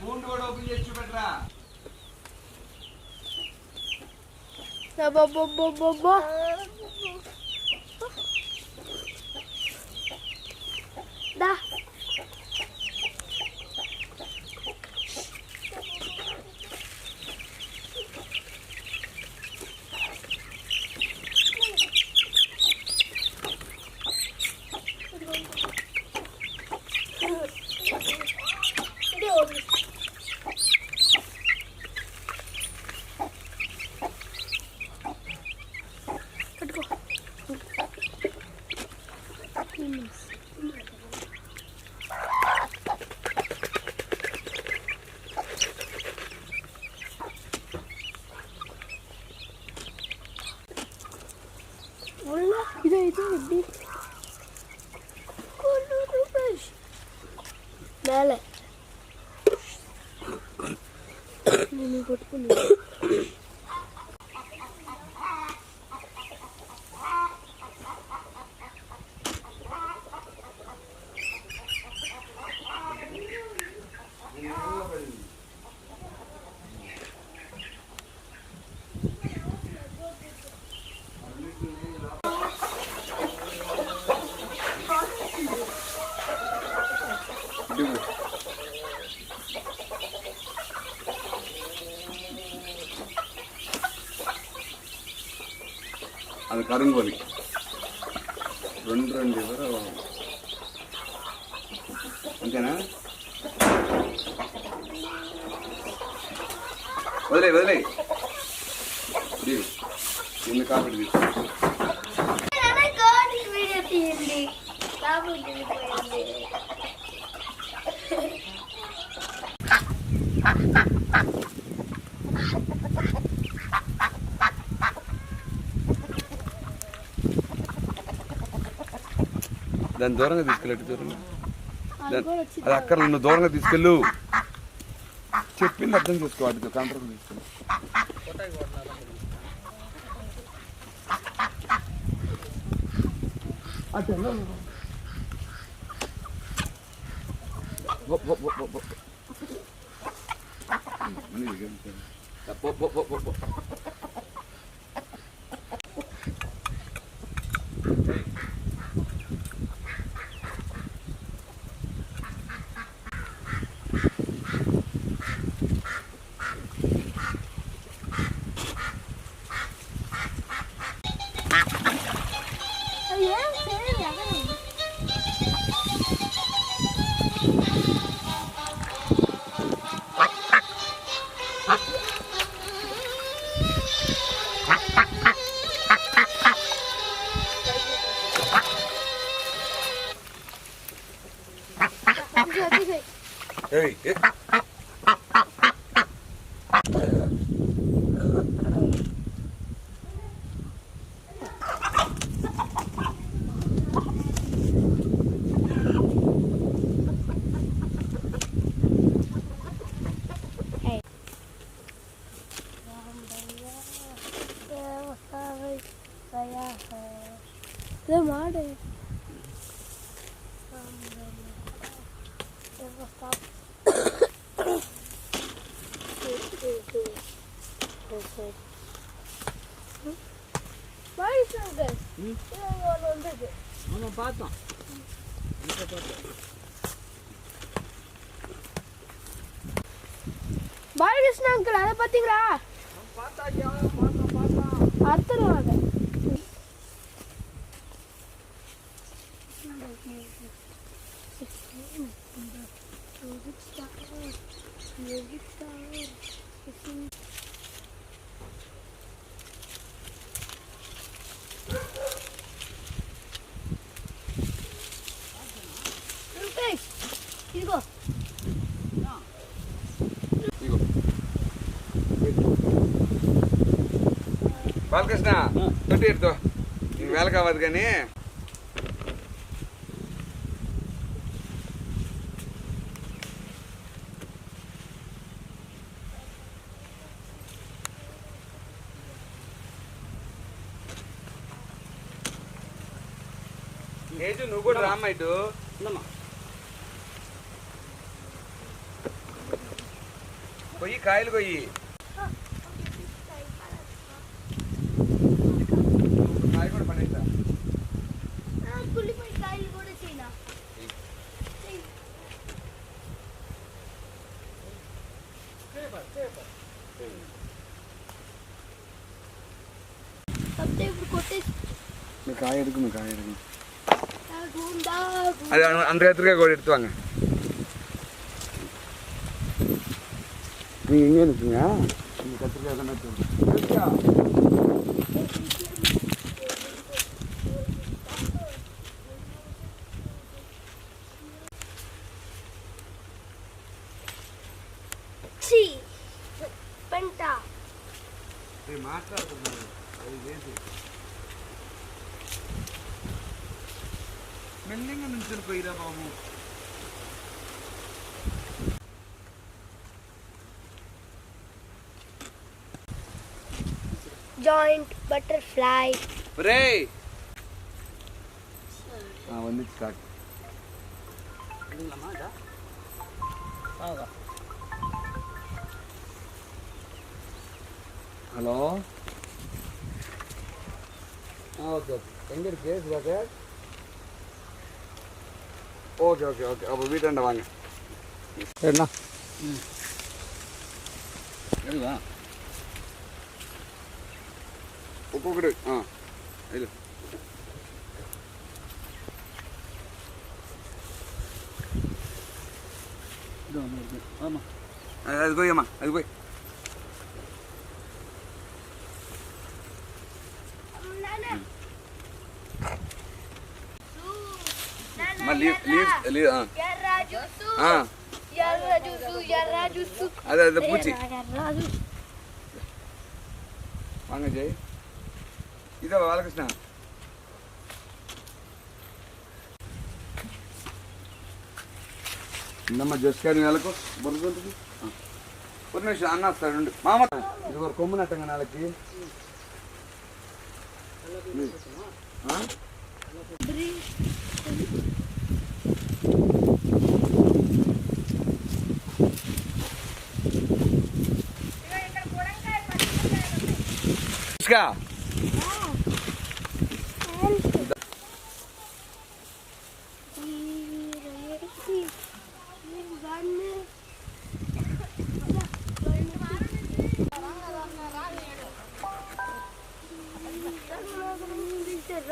గూండు కూడా ఓపెన్ చేసి చూపెట్టరా. మేలే నేను కొట్టుకున్నా. అది కరుంగోలి 2 ఎవరో అంతేనా. వదిలే నిన్ను కాబట్టి తీసుకో. దాన్ని దూరంగా తీసుకెళ్ళట్టు దూరంగా అది అక్కడ నువ్వు దూరంగా తీసుకెళ్ళు. చెప్పింది అర్థం చేసుకో. వాటితో కంట్రోల్ తీసుకెళ్ళి மாடு பார்த்தோம் பாலகிருஷ்ண அங்கிள் அதை பார்த்தீங்களா? அறுத்துருவாங்க. ఇదిగో బాలకృష్ణ తొట్టి ఎడుతో నీకు వేల కావద్దు కానీ ఏజు నువ్వు కూడా రామ్మ ఇటు కొయ్యి కాయలు కొయ్యి కాయ కూడా పడేస్తా కుళ్ళిపోయి కాయలు కూడా చేయనా ఇప్పుడు కొట్టేసి காய் எடுக்கணும் காய் எடுக்கணும் அது அந்த இடத்துக்கே கூட எடுத்து வாங்க நீங்கள் எங்கே நிற்குங்க இந்த கத்திரிக்காய் தானே పెంట మాట్లాడుతున్నారు అది వేసి మెల్లింగా నుంచుని పోయిరా బాబు జాయింట్ బటర్ఫ్లై రే வந்துச்சு ஸ்டார்ட் ஹலோ ஓகே ஓகே எங்கே இருக்கு சுதாகர் ஓகே ஓகே ஓகே அப்போ வீட்டாண்ட வாங்க சரிண்ணா சரிவா ஒப்புக்கிடு இது ஆமாம் அது போய் அம்மா அது போய் அது பூச்சி வாங்க ஜெய் இதோ பாலகிருஷ்ணா இந்தம்மா ஜஸ்காரி நாளைக்கு பொறுத்து ஒரு நிமிஷம் அண்ணா சார் ரெண்டு மாமா இது ஒரு கொம்பு நட்டுங்க நாளைக்கு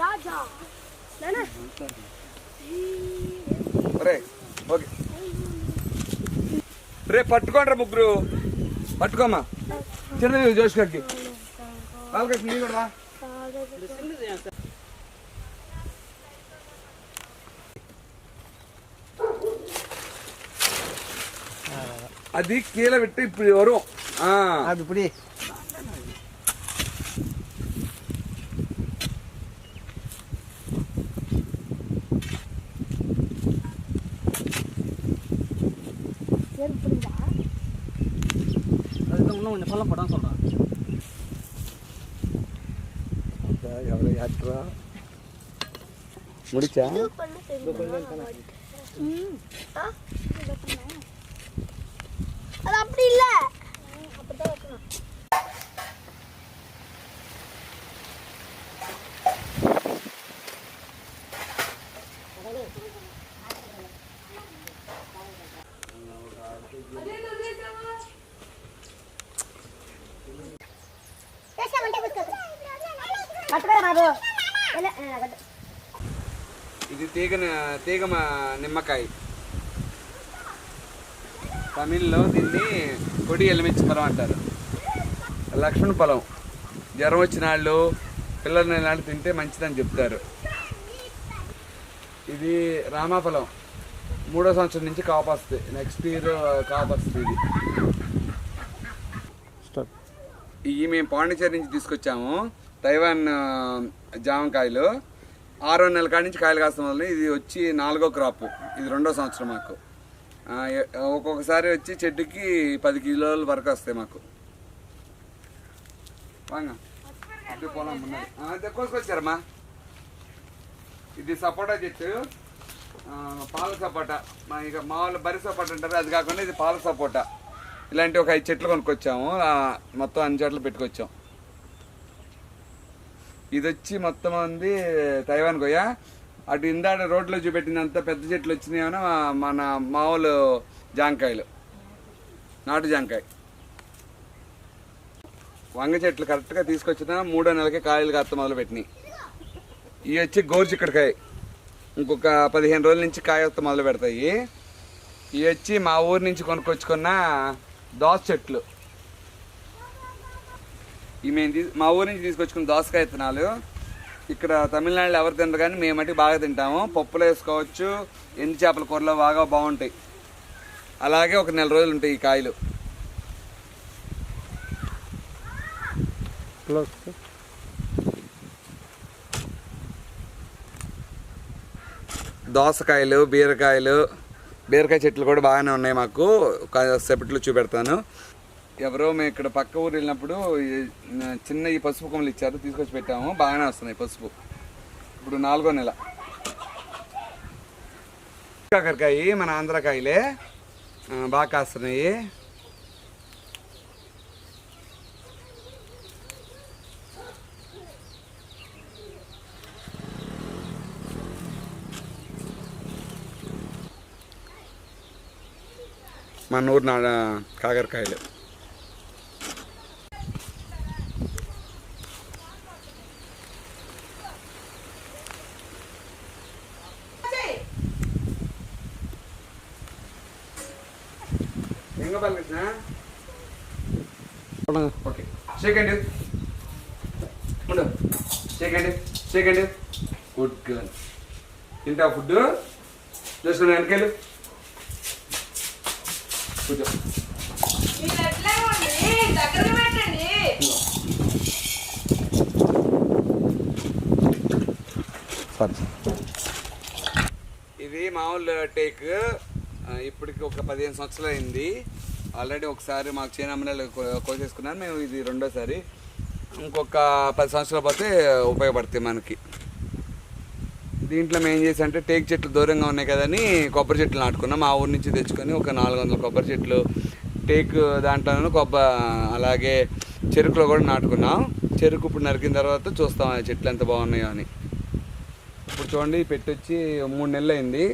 రాజా ఓకే రే పట్టుకోండి ముగ్గురు పట్టుకోమ్మా చిన్నది జోష్కి బాలకృష్ణ నీ కూడా అది కీల పెట్టి ఇప్పుడు ఎవరు அது இப்படி அதுக்கு இன்னும் கொஞ்சம் சொல்ல போடான்னு சொல்கிறேன். ఎవరు యాత్ర முடிச்சா அது அப்படி இல்ல. ఇది తీగ నిమ్మకాయ. తమిళ్లో దీన్ని కొడి ఎలిమించి ఫలం అంటారు. లక్ష్మణ ఫలం జ్వరం వచ్చిన వాళ్ళు పిల్లల్ని ఇలాంటి తింటే మంచిదని చెప్తారు. ఇది రామాఫలం 3వ సంవత్సరం నుంచి కాపు వస్తుంది. నెక్స్ట్ ఇయర్ కాపు వస్తుంది. ఇవి మేము పాండిచేరి నుంచి తీసుకొచ్చాము. తైవాన్ జామకాయలు 6వ నెల కాడి నుంచి కాయలు కాస్తాం వల్ల ఇది వచ్చి 4వ క్రాప్. ఇది 2వ సంవత్సరం మాకు. ఒక్కొక్కసారి వచ్చి చెట్టుకి 10 కిలోల వరకు వస్తాయి మాకు. పొలం కోసుకొచ్చారమ్మా. ఇది సపోటా చెట్టు, పాల సపోటా. ఇక మామూలు బరి సపోటా అంటారు, అది కాకుండా ఇది పాల సపోటా. ఇలాంటి ఒక 5 చెట్లు కొనుక్కొచ్చాము. మొత్తం అన్ని చెట్లు పెట్టుకొచ్చాం. ఇది వచ్చి మొత్తం ఉంది తైవాన్ కొయ్య. అటు ఇందాడ రోడ్లో చూపెట్టినంత పెద్ద చెట్లు వచ్చినాయేమో మన మామూలు జాంకాయలు, నాటు జాంకాయ. వంగ చెట్లు కరెక్ట్గా తీసుకొచ్చిన 3వ నెలకే కాయలు కాస్త మొదలు పెట్టినాయి. ఇవి వచ్చి గోరుచిక్కడికాయ. ఇంకొక 15 రోజుల నుంచి కాయ వస్తే మొదలు పెడతాయి. ఇవి వచ్చి మా ఊరు నుంచి కొనుక్కొచ్చుకున్న దోస చెట్లు. ఇవి మేము మా ఊరి నుంచి తీసుకొచ్చుకున్న దోసకాయ విత్తనాలు. ఇక్కడ తమిళనాడులో ఎవరు తినరు కానీ మేము మట్టి బాగా తింటాము. పప్పులో వేసుకోవచ్చు, ఎండు చేపల కూరలో బాగా బాగుంటాయి. అలాగే ఒక 1 నెల రోజులు ఉంటాయి ఈ కాయలు. దోసకాయలు, బీరకాయ చెట్లు కూడా బాగానే ఉన్నాయి మాకు. సెపట్లో చూపెడతాను. ఎవరో మేము ఇక్కడ పక్క ఊరు వెళ్ళినప్పుడు చిన్న ఈ పసుపు కొమ్మలు ఇచ్చారు, తీసుకొచ్చి పెట్టాము. బాగానే వస్తున్నాయి పసుపు. ఇప్పుడు 4వ నెల. కాకరకాయ మన ఆంధ్రకాయలే బాగా కాస్తున్నాయి. మన ఊరు కాకరకాయలు. ఓకే, షేకండి. షేకండి. Good girl. తింటా ఫుడ్ చేసుకుని వెనకాయలు కూర్చో. ఇది మామూలు టేక్. ఇప్పటికి ఒక 15 సంవత్సరాలు అయింది. ఆల్రెడీ ఒకసారి మాకు చేనమ్మలు కోసేసుకున్నాను మేము. ఇది 2వసారి. ఇంకొక 10 సంవత్సరాలు పోతే ఉపయోగపడతాయి మనకి. దీంట్లో మేము ఏం చేసాం అంటే టేక్ చెట్లు దూరంగా ఉన్నాయి కదని కొబ్బరి చెట్లు నాటుకున్నాం. మా ఊరి నుంచి తెచ్చుకొని ఒక 400 కొబ్బరి చెట్లు, టేక్ దాంట్లోనూ అలాగే చెరుకులో కూడా నాటుకున్నాం. చెరుకు ఇప్పుడు నరికిన తర్వాత చూస్తాం ఆ చెట్లు ఎంత బాగున్నాయో అని. ఇప్పుడు చూడండి, పెట్టి వచ్చి 3 నెలలు అయింది.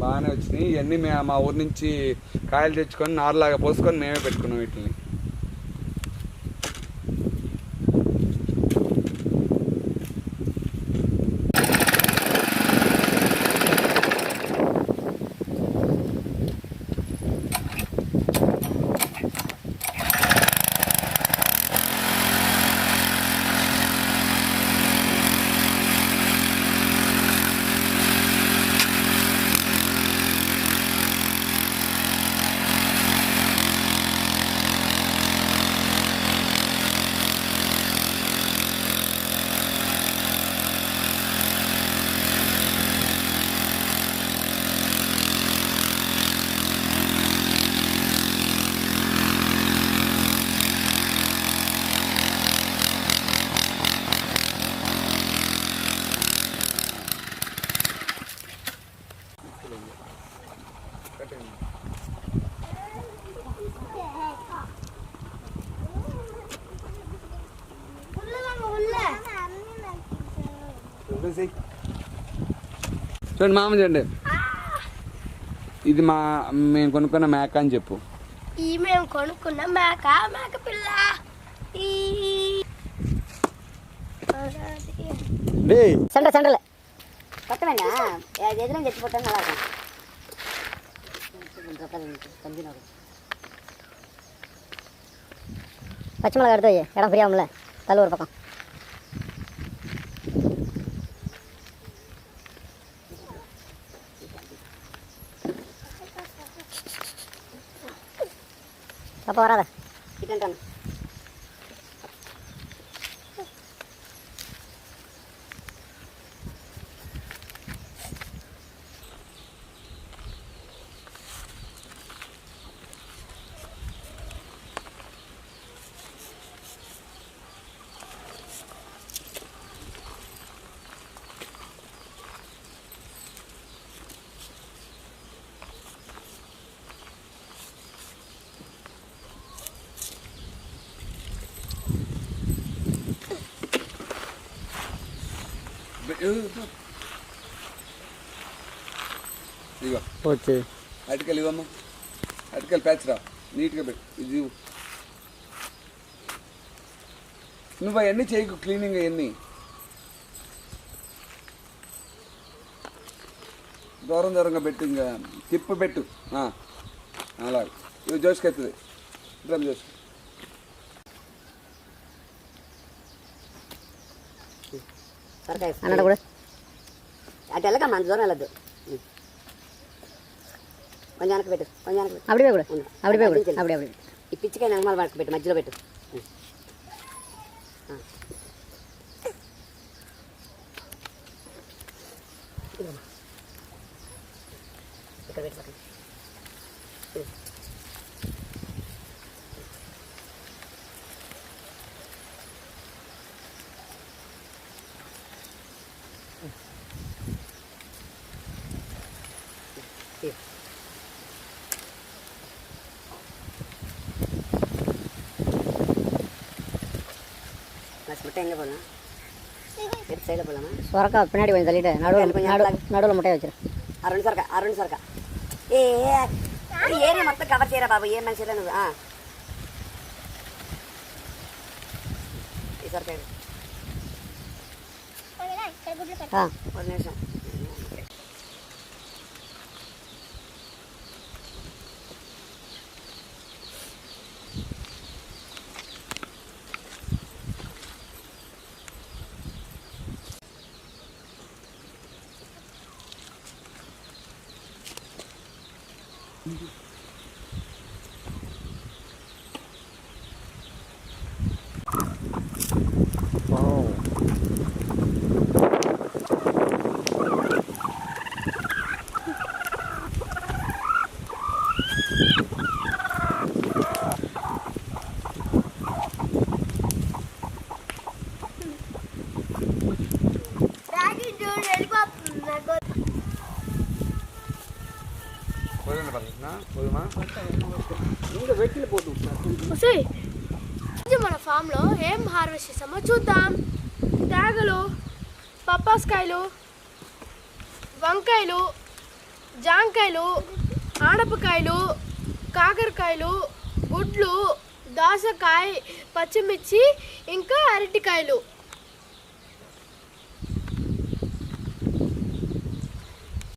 బాగానే వచ్చినాయి. ఇవన్నీ మా ఊరి నుంచి కాయలు తెచ్చుకొని నారులాగా పోసుకొని మేమే పెట్టుకున్నాం వీటిని. చూడండి మామ చూడండి, ఇది మేము కొనుక్కున్న మేక అని చెప్పు. ఈ మేము కొనుక్కున్న మేక పిల్ల. సెంటర్ కొత్తమేనా ఎదురు చచ్చిపోతాను అలాగా பச்சை எடுத்து வை, இடம் ஃப்ரீயாகும்ல தள்ளு ஒரு பக்கம். அப்போ வராத கிட்டன்ட்டாங்க. ఇగో ఓకే, అటుకెళ్ళి ఇవ్వమ్మా, అటుకెళ్ళి ప్యాచ్రా నీట్గా పెట్టు. ఇది నువ్వు అవన్నీ చేయకు, క్లీనింగ్ అవన్నీ దూరంగా పెట్టు, ఇంకా తిప్పు పెట్టు. అలా ఇవి జోసుకెత్తుంది డ్రమ్ జోసు. అన్నట్టు కూడా అటు వెళ్ళకమ్మా, అంత దూరం వెళ్ళద్దు. కొంచెం వెనక్కి పెట్టు, కొంచెం వెనక్కి పెట్టు. అప్పుడే కూడా అప్పుడే ఈ పిచ్చికాయ నగమాలు పట్టుకు పెట్టు, మధ్యలో పెట్టు. ఇక్కడ పెట్టు పక్కన. சொரக்கா பின்னாடி கொஞ்சம் தள்ளிட்டு நடுவில் முட்டையை வச்சிரு. அருண் சொரக்கா ஏரியா மொத்தம் கவர் செய்யற பாபு, ஏன் மனுஷன் சொரக்கா ஒரு நிமிஷம். మన ఫామ్లో ఏం హార్వెస్ట్ చేసామో చూద్దాం. తేగలు, పప్పాస్కాయలు, వంకాయలు, జాంకాయలు, ఆనపకాయలు, కాకరకాయలు, గుడ్లు, దోసకాయ, పచ్చిమిర్చి, ఇంకా అరటికాయలు.